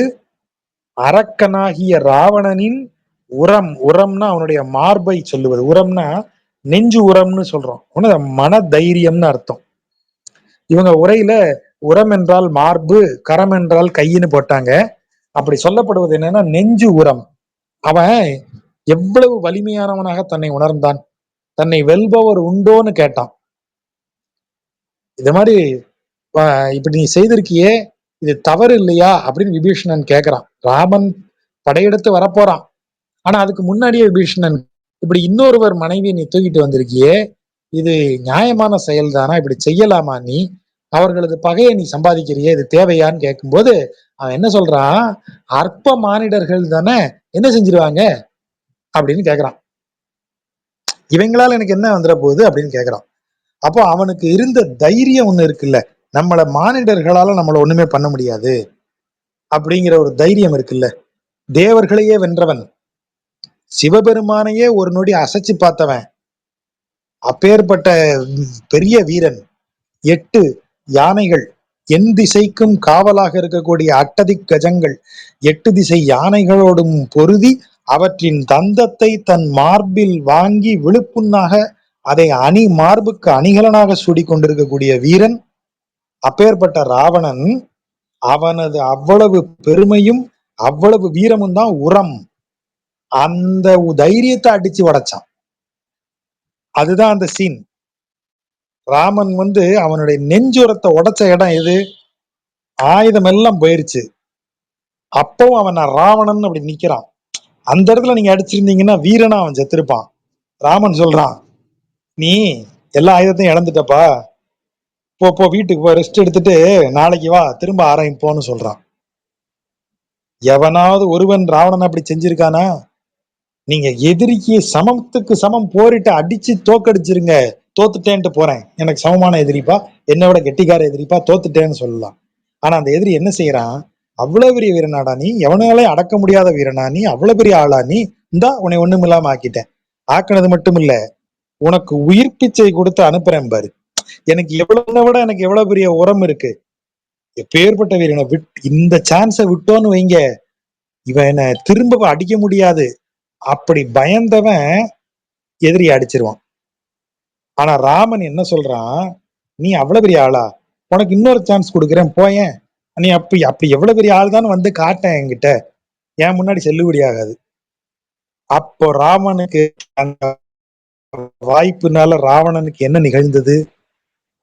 அரக்கனாகிய ராவணனின் உரம், உரம்னா அவனுடைய மார்பை சொல்லுவது, உரம்னா நெஞ்சு உரம்னு சொல்றோம், மன தைரியம்னு அர்த்தம். இவங்க உரையில உரம் என்றால் மார்பு, கரம் என்றால் கையின்னு போட்டாங்க. அப்படி சொல்லப்படுவது என்னன்னா நெஞ்சு உரம். அவன் எவ்வளவு வலிமையானவனாக தன்னை உணர்ந்தான், தன்னை வெல்பவர் உண்டோன்னு கேட்டான். இது மாதிரி இப்படி நீ செய்திருக்கியே, இது தவறு இல்லையா அப்படின்னு விபீஷணன் கேட்கிறான். ராமன் படையெடுத்து வரப்போறான். ஆனா அதுக்கு முன்னாடியே விபீஷணன், இப்படி இன்னொருவர் மனைவி நீ தூக்கிட்டு வந்திருக்கியே, இது நியாயமான செயல் தானா, இப்படி செய்யலாமா, நீ அவர்களது பகையை நீ சம்பாதிக்கிறியே, இது தேவையான்னு கேட்கும்போது அவன் என்ன சொல்றான், அற்ப மானிடர்கள் தானே, என்ன செஞ்சிருவாங்க அப்படின்னு கேட்கிறான். இவங்களால எனக்கு என்ன வந்துட போகுது அப்படின்னு கேட்கிறான். அப்போ அவனுக்கு இருந்த தைரியம் ஒண்ணு இருக்குல்ல, நம்மள மானிடர்களால நம்மள ஒண்ணுமே பண்ண முடியாது அப்படிங்கிற ஒரு தைரியம் இருக்குல்ல. தேவர்களையே வென்றவன், சிவபெருமானையே ஒரு நொடி அசைச்சு பார்த்தவன், அப்பேற்பட்ட பெரிய வீரன், 8 யானைகள், என் திசைக்கும் காவலாக இருக்கக்கூடிய அட்டதி கஜங்கள், 8 திசை யானைகளோடும் பொருதி அவற்றின் தந்தத்தை தன் மார்பில் வாங்கி விழுப்புண்ணாக அதை மார்புக்கு அணிகலனாக சூடி கொண்டிருக்கக்கூடிய வீரன். அப்பேற்பட்ட ராவணன், அவனது அவ்வளவு பெருமையும் அவ்வளவு வீரமும் தான் உரம். அந்த தைரியத்தை அடிச்சு உடைச்சான். அதுதான் அந்த சீன். ராமன் அவனுடைய நெஞ்சுரத்தை உடைச்ச இடம் எது? ஆயுதம் எல்லாம் போயிருச்சு. அப்பவும் அவன் ராவணன் அப்படி நிக்கிறான். அந்த இடத்துல நீங்க அடிச்சிருந்தீங்கன்னா வீரனா அவன் செத்திருப்பான். ராமன் சொல்றான், நீ எல்லா ஆயுதத்தையும் இழந்துட்டப்பா, போ வீட்டுக்கு போ, ரெஸ்ட் எடுத்துட்டு நாளைக்கு வா, திரும்ப ஆரம்பிப்போன்னு சொல்றான். எவனாவது ஒருவன் ராவணன் அப்படி செஞ்சிருக்கானா? நீங்க எதிரிக்கு சமத்துக்கு சமம் போரிட்டு அடிச்சு தோக்கடிச்சிருங்க. தோத்துட்டேன்ட்டு போறேன், எனக்கு சமமான எதிரிப்பா, என்னை விட கெட்டிக்கார எதிரிப்பா, தோத்துட்டேன்னு சொல்லலாம். ஆனா அந்த எதிரி என்ன செய்யறான்? அவ்வளவு பெரிய வீரனாடா நீ, எவனாலே அடக்க முடியாத வீரனா நீ, அவ்வளவு பெரிய ஆளா நீ, இந்தா உன்னை ஒண்ணும் இல்லாம ஆக்கிட்டேன். ஆக்கினது மட்டும் இல்ல, உனக்கு உயிர் பிச்சை கொடுத்து அனுப்புறேன் பாரு. எனக்கு எவ்வளவு விட எனக்கு எவ்வளவு பெரிய உரம் இருக்கு. எப்பேற்பட்ட வீரனை இந்த சான்ஸை விட்டோன்னு வைங்க, இவன் என்ன திரும்ப அடிக்க முடியாது. அப்படி பயந்தவன் எதிரி அடிச்சிருவான். ஆனா ராமன் என்ன சொல்றான்? நீ அவ்வளவு பெரிய ஆளா, உனக்கு இன்னொரு சான்ஸ் கொடுக்குறேன், போயேன். நீ அப்படி எவ்வளவு பெரிய ஆள் தான் வந்து காட்டேன் என்கிட்ட, என் முன்னாடி செல்லுபடி ஆகாது. அப்போ ராமனுக்கு அந்த வாய்ப்புனால ராவணனுக்கு என்ன நிகழ்ந்தது?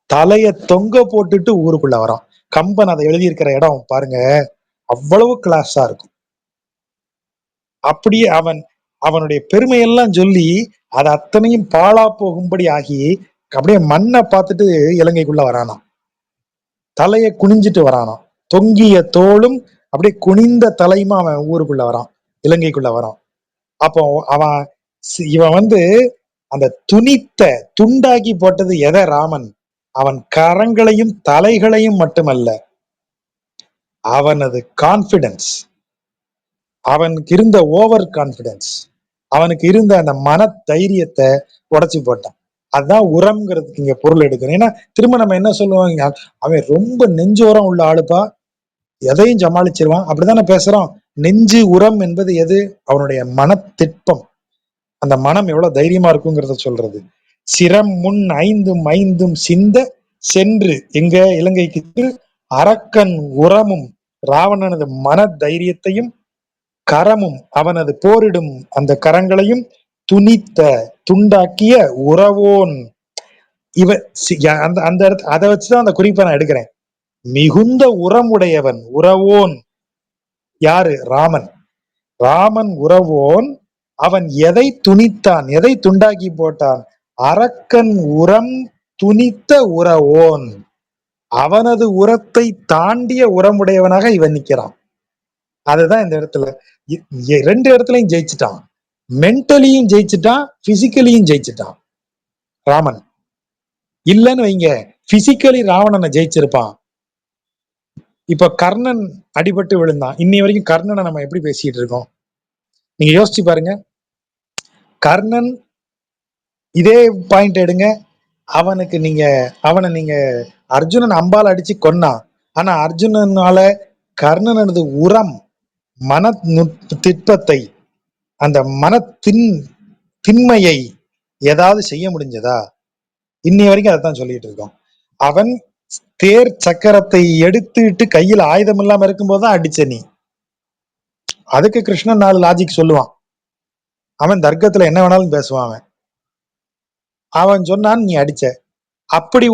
தலைய தொங்க போட்டுட்டு ஊருக்குள்ள வரான். கம்பன் அதை எழுதியிருக்கிற இடம் பாருங்க, அவ்வளவு கிளாஸா இருக்கும். அப்படியே அவனுடைய பெருமையெல்லாம் சொல்லி அது அத்தனையும் பாழா போகும்படி ஆகி அப்படியே மண்ணை பார்த்துட்டு இலங்கைக்குள்ள வரானாம். தலையை குனிஞ்சிட்டு வரானாம். தொங்கிய தோளும் அப்படியே குனிந்த தலையுமா அவன் ஊருக்குள்ள வரான், இலங்கைக்குள்ள வரான். அப்போ இவன் அந்த துண்டாக்கி போட்டது எதை? ராமன். அவன் கரங்களையும் தலைகளையும் மட்டுமல்ல, அவனது கான்பிடன்ஸ், அவனுக்கு இருந்த ஓவர் கான்பிடன்ஸ், அவனுக்கு இருந்த அந்த மன தைரியத்தை உடைச்சு போட்டான். அதுதான் உரம்ங்கிறதுக்கு இங்க பொருள் எடுக்கணும். ஏன்னா திரும்ப நம்ம என்ன சொல்லுவாங்க, அவன் ரொம்ப நெஞ்சோரம் உள்ள ஆளுப்பா, எதையும் சமாளிச்சிருவான், அப்படித்தானே பேசுறோம். நெஞ்சு உரம் என்பது எது? அவனுடைய மனத்திட்பம், அந்த மனம் எவ்வளவு தைரியமா இருக்குங்கிறத சொல்றது. சிரம் முன் 5 சிந்த சென்று எங்க இலங்கைக்கு அரக்கன் உரமும் ராவணனது மன தைரியத்தையும் கரமும் அவனது போரிடும் அந்த கரங்களையும் துண்டாக்கிய உறவோன் இவ அந்த அந்த அதை வச்சுதான் அந்த குறிப்பை நான் எடுக்கிறேன். மிகுந்த உரமுடையவன் உறவோன் யாரு? ராமன். ராமன் உறவோன். அவன் எதை துணித்தான், எதை துண்டாக்கி போட்டான்? அரக்கன் உரம் துணித்த உறவோன். அவனது உரத்தை தாண்டிய உரமுடையவனாக இவன் நிக்கிறான். அதுதான் இந்த இடத்துல 2 இடத்துலயும் ஜெயிச்சுட்டான். மென்டலியும் ஜெயிச்சுட்டான், பிசிக்கலியும் ஜெயிச்சுட்டான் ராமன். இல்லன்னு வைங்க, பிசிக்கலி ராவணனை ஜெயிச்சிருப்பான். இப்ப கர்ணன் அடிபட்டு விழுந்தான். இன்னி வரைக்கும் கர்ணனை நம்ம எப்படி பேசிட்டு இருக்கோம்? நீங்க யோசிச்சு பாருங்க. கர்ணன், இதே பாயிண்ட் எடுங்க, அவனை நீங்க அர்ஜுனன் அம்பால் அடிச்சு கொன்னான். ஆனா அர்ஜுனனால கர்ணனது உரம், மன திட்பத்தை, அந்த திண்மையை ஏதாவது செய்ய முடிஞ்சதா? இன்னி வரைக்கும் அதைத்தான் சொல்லிட்டு இருக்கோம். அவன் தேர் சக்கரத்தை எடுத்துட்டு கையில் ஆயுதம் இல்லாம இருக்கும்போதுதான் அடிச்ச நீ. அதுக்கு கிருஷ்ணன் 4 லாஜிக் சொல்லுவான். அவன் தர்க்கத்துல என்ன வேணாலும் பேசுவான். அவன் சொன்னான், நீ அடிச்ச. அப்படி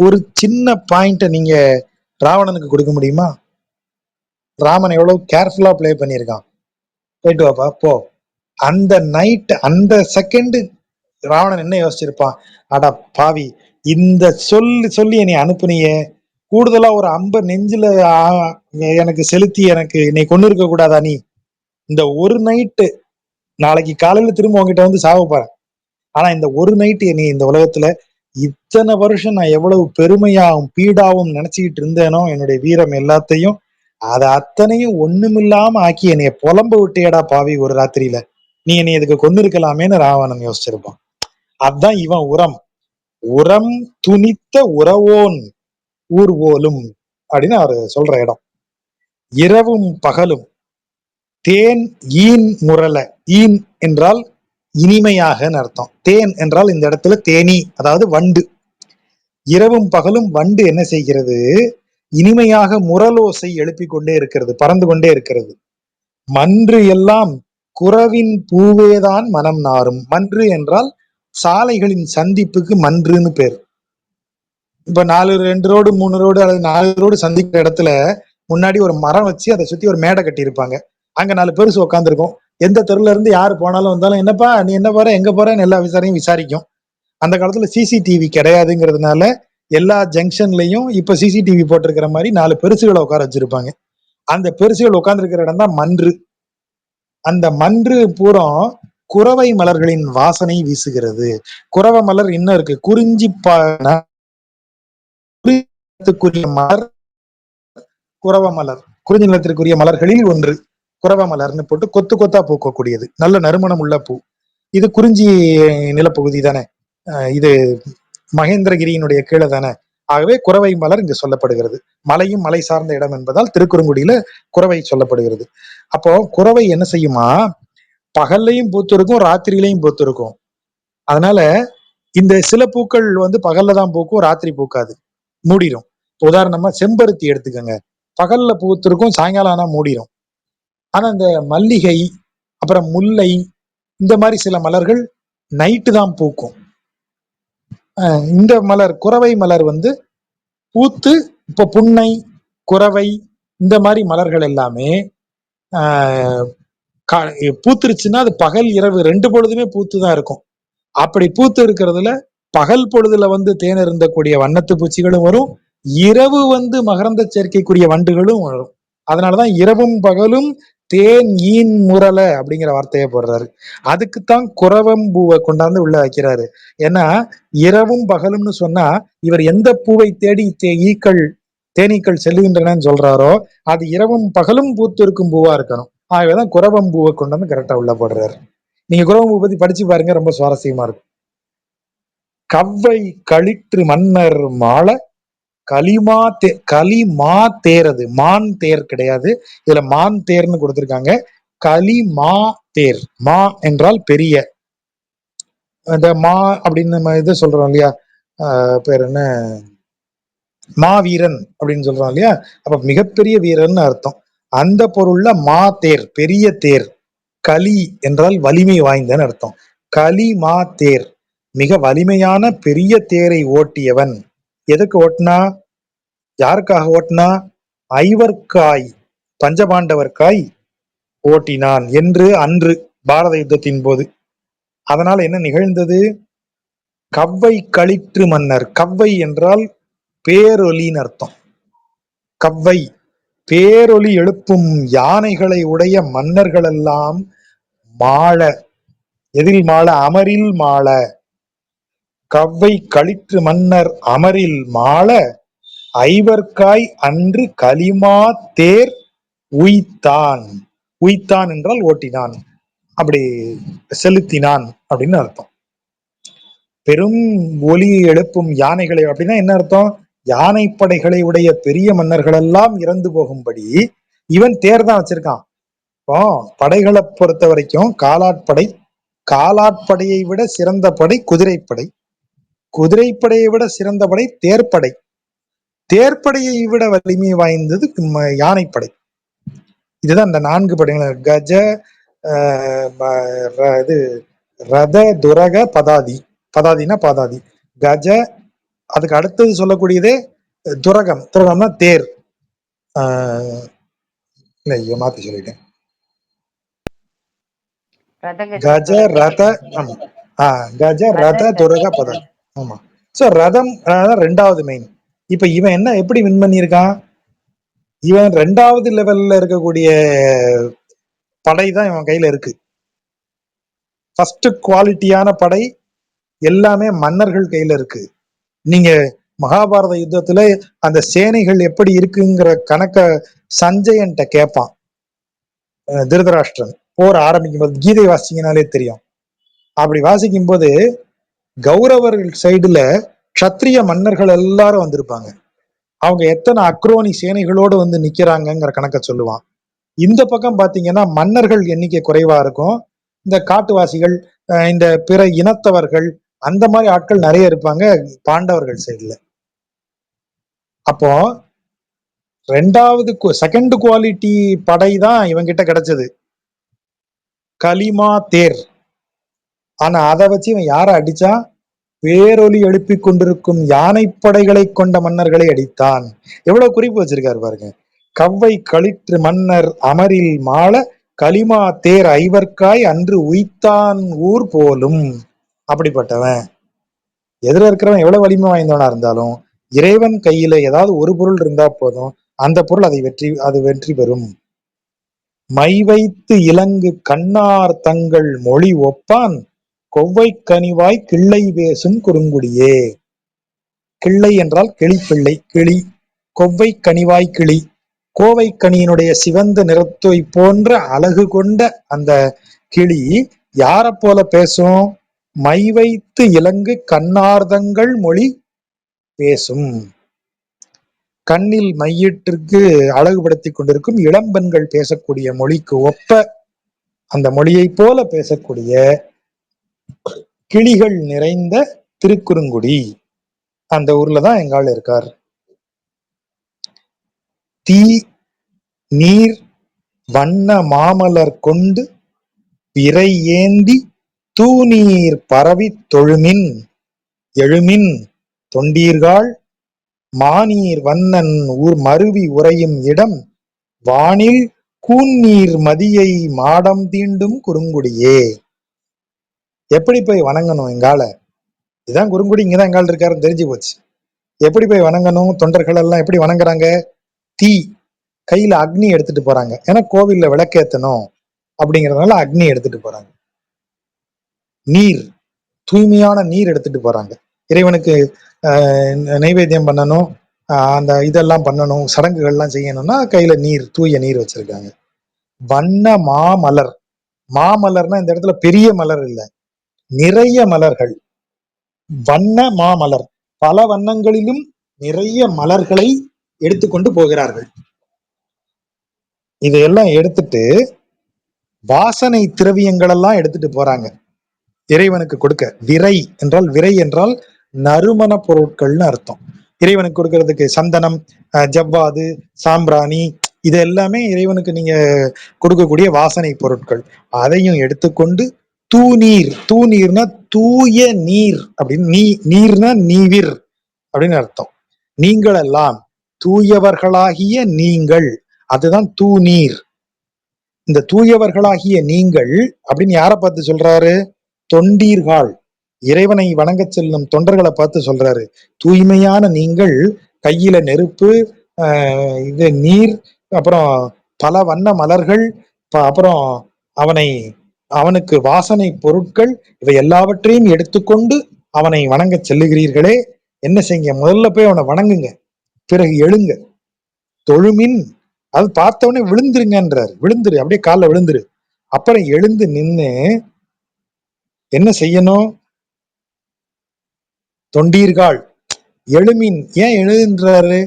ஒரு சின்ன பாயிண்ட நீங்க ராவணனுக்கு கொடுக்க முடியுமா? ராமன் எவ்வளவு கேர்ஃபுல்லா பிளே பண்ணியிருக்கான். போயிட்டு வாப்பா போ. அந்த நைட், அந்த செகண்ட் ராவணன் என்ன யோசிச்சிருப்பான்? அடா பாவி, இந்த சொல்லி என்னை அனுப்புனியே, கூடுதலா ஒரு அம்ப நெஞ்சில எனக்கு செலுத்தி எனக்கு என்னை கொண்டு இருக்க கூடாதா? நீ இந்த ஒரு நைட்டு, நாளைக்கு காலையில திரும்ப உங்ககிட்ட வந்து சாவ போறேன், ஆனா இந்த ஒரு நைட்டு என்னை இந்த உலகத்துல இத்தனை வருஷம் நான் எவ்வளவு பெருமையாவும் பீடாவும் நினைச்சுக்கிட்டு இருந்தேனோ, என்னுடைய வீரம் எல்லாத்தையும், அதை அத்தனையும் ஒண்ணுமில்லாம ஆக்கி என்னைய புலம்ப விட்டியடா பாவி ஒரு ராத்திரியில, நீ என்னை இதுக்கு கொண்டு இருக்கலாமேன்னு ராவணன் யோசிச்சிருப்பான். அதுதான் இவன் உரம். உரம் துணித்த உறவோன் ஊர் போலும் அப்படின்னு அவர் சொல்ற இடம். இரவும் பகலும் தேன் ஈன் முரல, ஈன் என்றால் இனிமையாக அர்த்தம், தேன் என்றால் இந்த இடத்துல தேனி, அதாவது வண்டு. இரவும் பகலும் வண்டு என்ன செய்கிறது, இனிமையாக முரலோசை எழுப்பிக் கொண்டே இருக்கிறது, பறந்து கொண்டே இருக்கிறது. மன்று எல்லாம் குறவின் பூவேதான் மனம் நாரும். மன்று என்றால் சாலைகளின் சந்திப்புக்கு மன்றுன்னு பேர். இப்ப 2 ரோடு 3 ரோடு அல்லது 4 ரோடு சந்திக்கிற இடத்துல முன்னாடி ஒரு மரம் வச்சு அதை சுத்தி ஒரு மேடை கட்டி இருப்பாங்க. அங்க 4 பெருசு உட்காந்துருக்கும். எந்த தெருல இருந்து யாரு போனாலும் வந்தாலும், என்னப்பா நீ என்ன போற எங்க போறன்னு எல்லா விசாரையும் விசாரிக்கும். அந்த காலத்துல சிசிடிவி கிடையாதுங்கிறதுனால எல்லா ஜங்ஷன்லயும் இப்ப சிசிடிவி போட்டிருக்கிற மாதிரி 4 பெருசுகளை உட்கார வச்சிருப்பாங்க. அந்த பெருசுகள் உட்கார்ந்துருக்கிற இடம் தான் மன்று. அந்த மன்று பூரம் குறவை மலர்களின் வாசனை வீசுகிறது. குறவை மலர் இன்னும் இருக்கு, குறிஞ்சி மலர், குறவ மலர் குறிஞ்சி நிலத்திற்குரிய மலர்களில் ஒன்று. குறவ மலர்னு போட்டு கொத்து கொத்தா பூக்கக்கூடியது, நல்ல நறுமணம் உள்ள பூ. இது குறிஞ்சி நிலப்பகுதி தானே, இது மகேந்திரகிரியினுடைய கீழே தானே. ஆகவே குறவை மலர் இங்கு சொல்லப்படுகிறது. மலையும் மலை சார்ந்த இடம் என்பதால் திருக்குறுங்குடியில குறவை சொல்லப்படுகிறது. அப்போ குறவை என்ன செய்யுமா, பகல்லையும் பூத்து இருக்கும், ராத்திரியிலையும் பூத்து இருக்கும். அதனால இந்த சில பூக்கள் பகல்ல தான் பூக்கும், ராத்திரி பூக்காது, மூடிடும். உதாரணமா செம்பருத்தி எடுத்துக்கோங்க, பகல்ல பூத்திருக்கும், சாயங்காலம் ஆனா மூடிடும். ஆனா இந்த மல்லிகை, அப்புறம் முல்லை, இந்த மாதிரி சில மலர்கள் நைட்டு தான் பூக்கும். இந்த மலர் குறவை மலர் பூத்து, இப்ப புன்னை, குறவை, இந்த மாதிரி மலர்கள் எல்லாமே பூத்துருச்சுன்னா அது பகல் இரவு 2 பொழுதுமே பூத்துதான் இருக்கும். அப்படி பூத்து இருக்கிறதுல பகல் பொழுதுல தேன் இருந்தக்கூடிய வண்ணத்து பூச்சிகளும் வரும், இரவு மகரந்த சேர்க்கைக்குரிய வண்டுகளும் வரும். அதனாலதான் இரவும் பகலும் தேன் ஈன் முரல அப்படிங்கிற வார்த்தையை போடுறாரு. அதுக்குத்தான் குறவம்பூவை கொண்டாந்து உள்ள வைக்கிறாரு. ஏன்னா இரவும் பகலும்னு சொன்னா இவர் எந்த பூவை தேடி தேனீக்கள் செல்லுகின்றனன்னு சொல்றாரோ அது இரவும் பகலும் பூத்து இருக்கும் பூவா இருக்கணும். ஆகவேதான் குறவம்பூவை கொண்டாந்து கரெக்டா உள்ள போடுறாரு. நீங்க குறவம்பூ பத்தி படிச்சு பாருங்க, ரொம்ப சுவாரஸ்யமா இருக்கும். கவ்வை களிற்று மன்னர் மாள களிமா தேரது, மான் தேர் கிடையாது, இதுல மான் தேர்னு கொடுத்திருக்காங்க. களிமா தேர், மா என்றால் பெரிய, இந்த மா அப்படின்னு நம்ம இது சொல்றோம் இல்லையா, பேர் என்ன, மாவீரன் அப்படின்னு சொல்றோம் இல்லையா, அப்ப மிகப்பெரிய வீரன் அர்த்தம். அந்த பொருள்ல மா தேர், பெரிய தேர். களி என்றால் வலிமை வாய்ந்தன்னு அர்த்தம். களிமா தேர், மிக வலிமையான பெரிய தேரை ஓட்டியவன். எதுக்கு ஓட்டினா, யாருக்காக ஓட்டினா, ஐவர்க்காய், பஞ்சபாண்டவர்க்காய் ஓட்டினான் என்று அன்று பாரத யுத்தத்தின் போது. அதனால என்ன நிகழ்ந்தது, கவ்வை களிற்று மன்னர், கவ்வை என்றால் பேரொலின்னு அர்த்தம். கவ்வை பேரொலி எழுப்பும் யானைகளை உடைய மன்னர்கள் எல்லாம் மாள, எதில் மாள, அமரில் மாள. கவ்வை களிற்று மன்னர் அமரில் மாள ஐவர்க்காய் அன்று களிமா தேர் உய்த்தான். உய்த்தான் என்றால் ஓட்டினான், அப்படி செலுத்தினான் அப்படின்னு அர்த்தம். பெரும் ஒலி எழுப்பும் யானைகளை அப்படின்னா என்ன அர்த்தம், யானை படைகளை உடைய பெரிய மன்னர்கள் எல்லாம் இறந்து போகும்படி இவன் தேர் தான் வச்சிருக்கான். இப்போ படைகளை பொறுத்த வரைக்கும் காலாட்படை, காலாட்படையை விட சிறந்த படை குதிரைப்படை, குதிரைப்படையை விட சிறந்த படை தேர்ப்படை, தேர்ப்படையை விட வலிமை வாய்ந்தது யானைப்படை. இதுதான் இந்த 4 படைகள். கஜ, இது ரத, துரக, பதாதி. பதாதினா பாதாதி, கஜ, அதுக்கு அடுத்தது சொல்லக்கூடியதே துரகம். துரகம்னா தேர். இல்ல மாத்தி சொல்லிட்டேன், கஜ ரத, கஜ ரத துரக பதாதி. ஆமா, சோ ரதம் 2வது மெயின். இப்ப இவன் என்ன எப்படி வின் பண்ணியிருக்கான், இவன் 2வது லெவல்ல இருக்கக்கூடிய படை தான் இவன் கையில இருக்கு. ஃபர்ஸ்ட் குவாலிட்டியான படை எல்லாமே மன்னர்கள் கையில இருக்கு. நீங்க மகாபாரத யுத்தத்துல அந்த சேனைகள் எப்படி இருக்குங்கிற கணக்க சஞ்சயன்ட்ட கேட்பான் திருதராஷ்டிரன். போர் ஆரம்பிக்கும் போது கீதை வாசிங்கனாலே தெரியும். அப்படி வாசிக்கும் போது கௌரவர்கள் சைடுல க்ஷத்ரிய மன்னர்கள் எல்லாரும் வந்திருப்பாங்க. அவங்க எத்தனை அக்ரோனி சேனைகளோடு வந்து நிக்கிறாங்கங்கிற கணக்க சொல்லுவான். இந்த பக்கம் பாத்தீங்கன்னா மன்னர்கள் எண்ணிக்கை குறைவா இருக்கும். இந்த காட்டுவாசிகள், இந்த பிற இனத்தவர்கள், அந்த மாதிரி ஆட்கள் நிறைய இருப்பாங்க பாண்டவர்கள் சைடுல. அப்போ ரெண்டாவது செகண்ட் குவாலிட்டி படை தான் இவங்கிட்ட கிடைச்சது, கலிமா தேர். ஆனா அதை வச்சு இவன் யாரை அடிச்சான்? வேரொலி எழுப்பி கொண்டிருக்கும் யானைப்படைகளை கொண்ட மன்னர்களை அடித்தான். எவ்வளவு குறிப்பு வச்சிருக்காரு பாருங்க. கவ்வை களிற்று மன்னர் அமரில் மாள கலிமா தேர் ஐவர்க்காய் அன்று உய்தான் ஊர் போலும். அப்படிப்பட்டவன். எதிர இருக்கிறவன் எவ்வளவு வலிமை வாய்ந்தவனா இருந்தாலும் இறைவன் கையில ஏதாவது ஒரு பொருள் இருந்தா போதும், அந்த பொருள் அது வெற்றி பெறும். மை வைத்து இலங்கு கண்ணார் தங்கள் மொழி ஒப்பான் கொவ்வை கனிவாய் கிள்ளை பேசும் குறுங்குடியே. கிள்ளை என்றால் கிளிப்பிள்ளை, கிளி. கொவ்வை கனிவாய் கிளி, கோவை கனியினுடைய சிவந்த நிறத்தை போன்ற அழகு கொண்ட அந்த கிளி யார போல பேசும்? மை வைத்து இலங்கு கண்ணார்தங்கள் மொழி பேசும். கண்ணில் மையிட்டிற்கு அழகுபடுத்தி கொண்டிருக்கும் இளம்பெண்கள் பேசக்கூடிய மொழிக்கு ஒப்ப அந்த மொழியை போல பேசக்கூடிய கிளிகள் நிறைந்த திருக்குறுங்குடி. அந்த ஊர்ல தான் எங்க ஆள் இருக்கார். தீ நீர் வண்ண மாமலர் கொண்டு பிறை ஏந்தி தூநீர் பரவி தொழுமின் எழுமின் தொண்டீர்கள் மாநீர் வண்ணன் ஊர் மருவி உறையும் இடம் வானில் கூநீர் மதியை மாடம் தீண்டும் குறுங்குடியே. எப்படி போய் வணங்கணும் எங்கால? இதுதான் குறுங்குடி, இங்கதான் எங்கால் இருக்காருன்னு தெரிஞ்சு போச்சு. எப்படி போய் வணங்கணும்? தொண்டர்கள் எல்லாம் எப்படி வணங்குறாங்க? தீ, கையில அக்னி எடுத்துட்டு போறாங்க. ஏன்னா கோவில்ல விளக்கேத்தணும் அப்படிங்கறதுனால அக்னி எடுத்துட்டு போறாங்க. நீர், தூய்மையான நீர் எடுத்துட்டு போறாங்க. இறைவனுக்கு நைவேத்தியம் பண்ணணும், அந்த இதெல்லாம் பண்ணணும், சடங்குகள்லாம் செய்யணும்னா கையில நீர், தூய நீர் வச்சிருக்காங்க. வண்ண மாமலர், மாமலர்னா இந்த இடத்துல பெரிய மலர் இல்ல, நிறைய மலர்கள். வண்ண மாமலர், பல வண்ணங்களிலும் நிறைய மலர்களை எடுத்துக்கொண்டு போகிறார்கள். இதையெல்லாம் எடுத்துட்டு வாசனை திரவியங்கள் எல்லாம் எடுத்துட்டு போறாங்க இறைவனுக்கு கொடுக்க. விரை என்றால், விரை என்றால் நறுமண பொருட்கள்னு அர்த்தம். இறைவனுக்கு கொடுக்கறதுக்கு சந்தனம், ஜவ்வாது, சாம்பிராணி, இது எல்லாமே இறைவனுக்கு நீங்க கொடுக்கக்கூடிய வாசனை பொருட்கள். அதையும் எடுத்துக்கொண்டு தூநீர், தூநீர்னா தூய நீர் அப்படின்னு, நீர்னா நீவிர் அப்படின்னு அர்த்தம். நீங்கள் எல்லாம் தூயவர்களாகிய நீங்கள், அதுதான் தூநீர். இந்த தூயவர்களாகிய நீங்கள் அப்படின்னு யாரை பார்த்து சொல்றாரு? தொண்டீர்கள், இறைவனை வணங்க செல்லும் தொண்டர்களை பார்த்து சொல்றாரு. தூய்மையான நீங்கள் கையில நெருப்பு, இது நீர், அப்புறம் பல வண்ண மலர்கள், அப்புறம் அவனுக்கு வாசனை பொருட்கள், இவை எல்லாவற்றையும் எடுத்துக்கொண்டு அவனை வணங்க செல்லுகிறீர்களே, என்ன செய்யுங்க? முதல்ல போய் அவனை வணங்குங்க, பிறகு எழுங்க. தொழுமின், அது பார்த்தவொடனே விழுந்துருங்கன்றாரு. விழுந்துரு, அப்படியே காலில் விழுந்துரு. அப்புறம் எழுந்து நின்று என்ன செய்யணும்? தொண்டீர்கள் எழுமின். ஏன் எழுதுன்றாரு?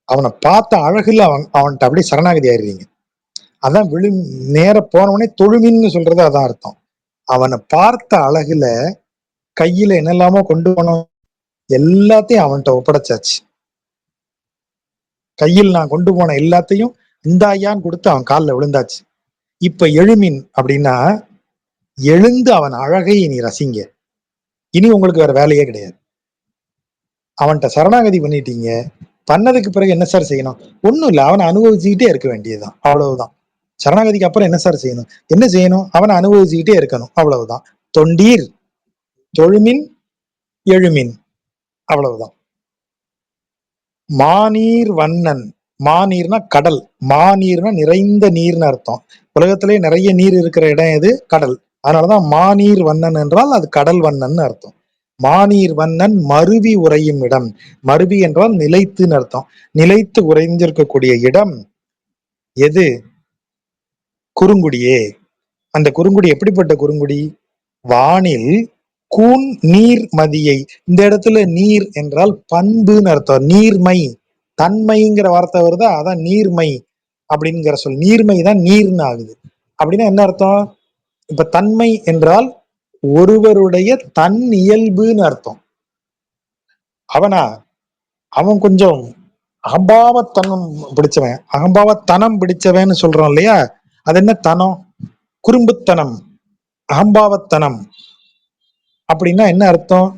அவனை பார்த்த அழகுல அவன்கிட்ட அப்படியே சரணாகதி ஆயிடுறீங்க. அதான் நேர போனவனே தொழுமின்னு சொல்றது அதான் அர்த்தம். அவனை பார்த்த அழகுல கையில என்னெல்லாமோ கொண்டு போனோம், எல்லாத்தையும் அவன்கிட்ட ஒப்படைச்சாச்சு. கையில் நான் கொண்டு போன எல்லாத்தையும் இந்த ஐயான்னு கொடுத்து அவன் காலில் விழுந்தாச்சு. இப்ப எழுமின் அப்படின்னா எழுந்து அவன் அழகை நீ ரசிங்க. இனி உங்களுக்கு வேற வேலையே கிடையாது. அவன்கிட்ட சரணாகதி பண்ணிட்டீங்க. பண்ணதுக்கு பிறகு என்ன சார் செய்யணும்? ஒன்றும் இல்லை, அவனை அனுபவிச்சுக்கிட்டே இருக்க வேண்டியதுதான், அவ்வளவுதான். சரணாகதிக்கு அப்புறம் என்ன சார் செய்யணும்? என்ன செய்யணும்? அவனை அனுபவிச்சுக்கிட்டே இருக்கணும், அவ்வளவுதான். தொண்டீர் தொழுமின் எழுமின், அவ்வளவுதான். மாநீர் வண்ணன், மாநீர்னா கடல், மாநீர்னா நிறைந்த நீர்னு அர்த்தம். உலகத்திலே நிறைய நீர் இருக்கிற இடம் எது? கடல். அதனாலதான் மாநீர் வண்ணன் என்றால் அது கடல் வண்ணன் அர்த்தம். மாநீர் வண்ணன் மருவி உறையும் இடம். மருவி என்றால் நிலைத்துன்னு அர்த்தம். நிலைத்து உறைந்திருக்கக்கூடிய இடம் எது? குறுங்குடியே. அந்த குறுங்குடி எப்படிப்பட்ட குறுங்குடி? வானில் கூன் நீர் மதியை. இந்த இடத்துல நீர் என்றால் பண்புன்னு அர்த்தம். நீர்மை, தன்மைங்கிற வார்த்தை வருதா, அதான் நீர்மை அப்படிங்கிற சொல். நீர்மை தான் நீர்னு ஆகுது. அப்படின்னா என்ன அர்த்தம்? இப்ப தன்மை என்றால் ஒருவருடைய தன் இயல்புன்னு அர்த்தம். அவன் கொஞ்சம் அகம்பாவத்தனம் பிடிச்சவன், அகம்பாவத்தனம் பிடிச்சவன்னு சொல்றோம் இல்லையா, அது என்ன தனம்? குறும்புத்தனம், அகம்பாவத்தனம். அப்படின்னா என்ன அர்த்தம்?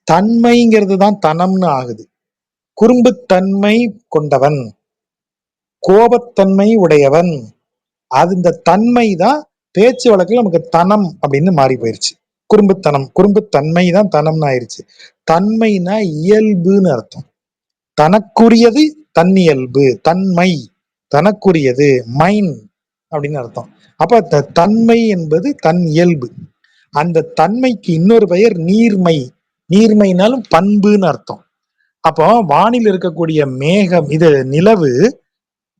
தன்மைங்கிறது தான் தனம்னு ஆகுது. குறும்புத்தன்மை கொண்டவன், கோபத்தன்மை உடையவன், அது இந்த தன்மை தான் பேச்சு வழக்கில் நமக்கு தனம் அப்படின்னு மாறி போயிருச்சு. குறும்புத்தனம், குறும்புத்தன்மை தான் தனம்னு ஆயிருச்சு. தன்மைனா இயல்புன்னு அர்த்தம். தனக்குரியது தன்னியல்பு, தன்மை தனக்குரியது, மைன் அப்படின்னு அர்த்தம். அப்ப தன்மை என்பது தன் இயல்பு. அந்த தன்மைக்கு இன்னொரு பெயர் நீர்மை. நீர்மைனாலும் பண்புன்னு அர்த்தம். அப்போ வானில் இருக்கக்கூடிய மேகம், இது நிலவு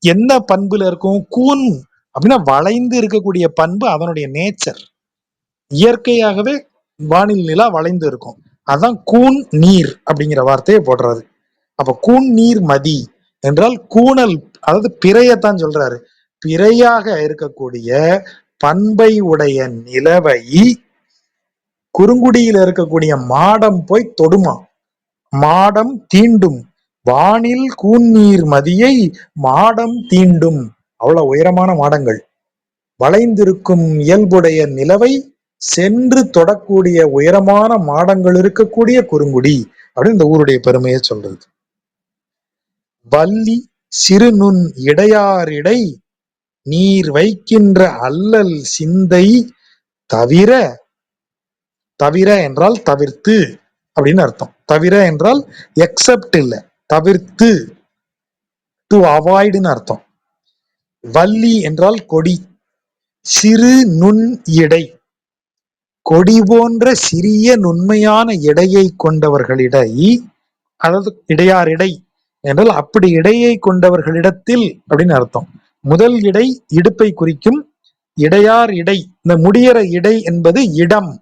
என்ன பண்புல இருக்கும்? கூன் அப்படின்னா வளைந்து இருக்கக்கூடிய பண்பு, அதனுடைய நேச்சர். இயற்கையாகவே வானில் நிலா வளைந்து இருக்கும். அதான் கூன் நீர் அப்படிங்கிற வார்த்தையை போடுறாரு. அப்ப கூன் நீர் மதி என்றால் கூணல், அதாவது பிறையத்தான் சொல்றாரு. பிறையாக இருக்கக்கூடிய பண்பை உடைய நிலவை குறுங்குடியில் இருக்கக்கூடிய மாடம் போய் தொடுமா, மாடம் தீண்டும். வானில் கூன்னீர் மதியை மாடம் தீண்டும். அவ்வளவு உயரமான மாடங்கள், வளைந்திருக்கும் இயல்புடைய நிலவை சென்று தொடக்கூடிய உயரமான மாடங்கள் இருக்கக்கூடிய குறுங்குடி அப்படின்னு இந்த ஊருடைய பெருமையை சொல்றது. வள்ளி சிறு நுண் இடையாரிடை நீர் வைக்கின்ற அல்லல் சிந்தை தவிர. தவிர என்றால் தவிர்த்து அப்படின்னு அர்த்தம். தவிர என்றால் எக்ஸப்ட் இல்ல, தவிர்த்து, டு அவாய்டுன்னு அர்த்தம். வள்ளி என்றால் கொடி, சிறு நுண் இடை, கொடி போன்ற சிறிய நுண்மையான இடையை கொண்டவர்களிடை, அதாவது இடையார் இடை என்றால் அப்படி இடையை கொண்டவர்களிடத்தில் அப்படின்னு அர்த்தம். முதல் இடை இடுப்பை குறிக்கும். இடையார் இடை, இந்த முடியற இடை என்பது இடம்.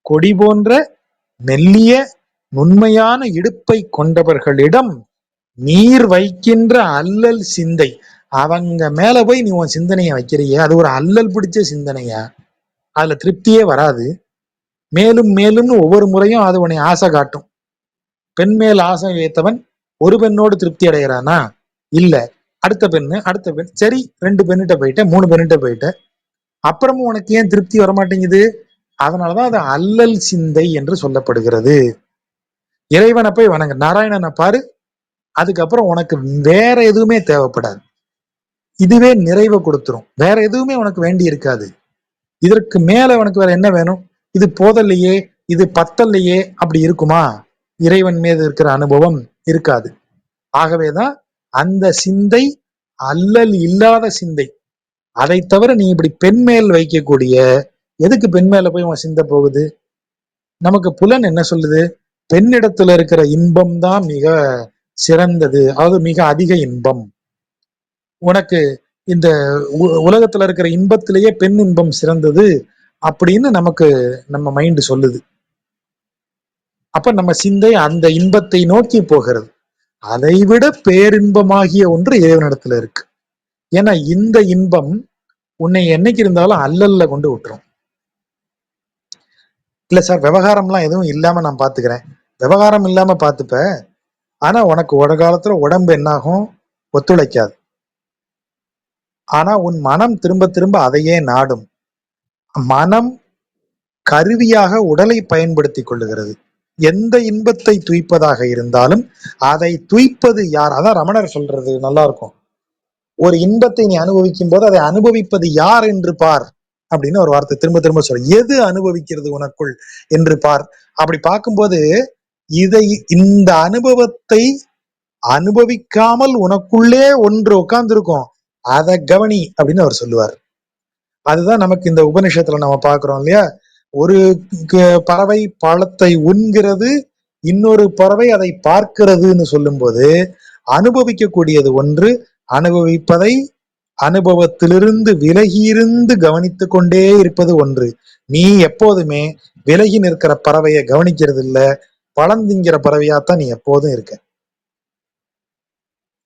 கொடி போன்ற மெல்லிய நுண்மையான இடுப்பை கொண்டவர்களிடம் நீர் வைக்கின்ற அல்லல் சிந்தை. அவங்க மேல போய் நீ உன் சிந்தனைய வைக்கிறிய, அது ஒரு அல்லல் பிடிச்ச சிந்தனையா, அதுல திருப்தியே வராது. மேலும் மேலும்னு ஒவ்வொரு முறையும் அது உன்னை ஆசை காட்டும். பெண் மேல் ஆசை வைத்தவன் ஒரு பெண்ணோடு திருப்தி அடைகிறானா? இல்ல. அடுத்த பெண்ணு, அடுத்த பெண், சரி 2 பெண்ணிட்ட போயிட்ட, 3 பெண்ணிட்ட போயிட்ட, அப்புறமும் உனக்கு ஏன் திருப்தி வரமாட்டேங்குது? அதனாலதான் அது அல்லல் சிந்தை என்று சொல்லப்படுகிறது. இறைவனை போய் வணங்க, நாராயணனை பாரு, அதுக்கப்புறம் உனக்கு வேற எதுவுமே தேவைப்படாது. இதுவே நிறைவை கொடுத்துரும். வேற எதுவுமே உனக்கு வேண்டி இருக்காது. இதற்கு மேல உனக்கு வேற என்ன வேணும்? இது போதல்லையே, இது பத்தல்லையே, அப்படி இருக்குமா? இறைவன் மீது இருக்கிற அனுபவம் இருக்காது. ஆகவேதான் அந்த சிந்தை அல்லல் இல்லாத சிந்தை. அதை தவிர நீ இப்படி பெண் மேல் வைக்கக்கூடிய, எதுக்கு பெண் மேல போய் உன் சிந்தை போகுது? நமக்கு புலன் என்ன சொல்லுது? பெண்ணிடத்துல இருக்கிற இன்பம் தான் மிக சிறந்தது, அதாவது மிக அதிக இன்பம். உனக்கு இந்த உலகத்துல இருக்கிற இன்பத்திலேயே பெண் இன்பம் சிறந்தது அப்படின்னு நமக்கு நம்ம மைண்ட் சொல்லுது. அப்ப நம்ம சிந்தை அந்த இன்பத்தை நோக்கி போகிறது. அதைவிட பேரின்பமாகிய ஒன்று இறைவனிடத்துல இருக்கு. ஏன்னா இந்த இன்பம் உன்னை என்னைக்கு இருந்தாலும் அல்லல்ல கொண்டு விட்டுரும். இல்ல சார், விவகாரம்லாம் எதுவும் இல்லாம நான் பாத்துக்கிறேன். விவகாரம் இல்லாம பாத்துப்ப, ஆனா உனக்கு ஒரு காலத்துல உடம்பு என்னாகும்? ஒத்துழைக்காது. ஆனா உன் மனம் திரும்ப திரும்ப அதையே நாடும். மனம் கருவியாக உடலை பயன்படுத்தி கொள்ளுகிறது. எந்த இன்பத்தை துய்ப்பதாக இருந்தாலும் அதை துய்ப்பது யார்? அதான் ரமணர் சொல்றது நல்லா இருக்கும். ஒரு இன்பத்தை நீ அனுபவிக்கும் போது அதை அனுபவிப்பது யார் என்று பார் அப்படின்னு ஒரு வார்த்தை திரும்ப திரும்ப சொல்ற. எது அனுபவிக்கிறது உனக்குள் என்று பார். அப்படி பார்க்கும்போது இந்த அனுபவத்தை அனுபவிக்காமல் உனக்குள்ளே ஒன்று உட்கார்ந்துருக்கும், அதை கவனி அப்படின்னு அவர் சொல்லுவார். அதுதான் நமக்கு இந்த உபநிஷத்துல நம்ம பாக்குறோம் இல்லையா? ஒரு பறவை பழத்தை உண்கிறது, இன்னொரு பறவை அதை பார்க்கிறதுன்னு சொல்லும் போது அனுபவிக்கக்கூடியது ஒன்று, அனுபவிப்பதை அனுபவத்திலிருந்து விலகியிருந்து கவனித்து கொண்டே இருப்பது ஒன்று. நீ எப்போதுமே விலகி நிற்கிற பறவையை கவனிக்கிறது இல்ல, பழம் திங்கிற பறவையாத்தான் நீ எப்போதும் இருக்க.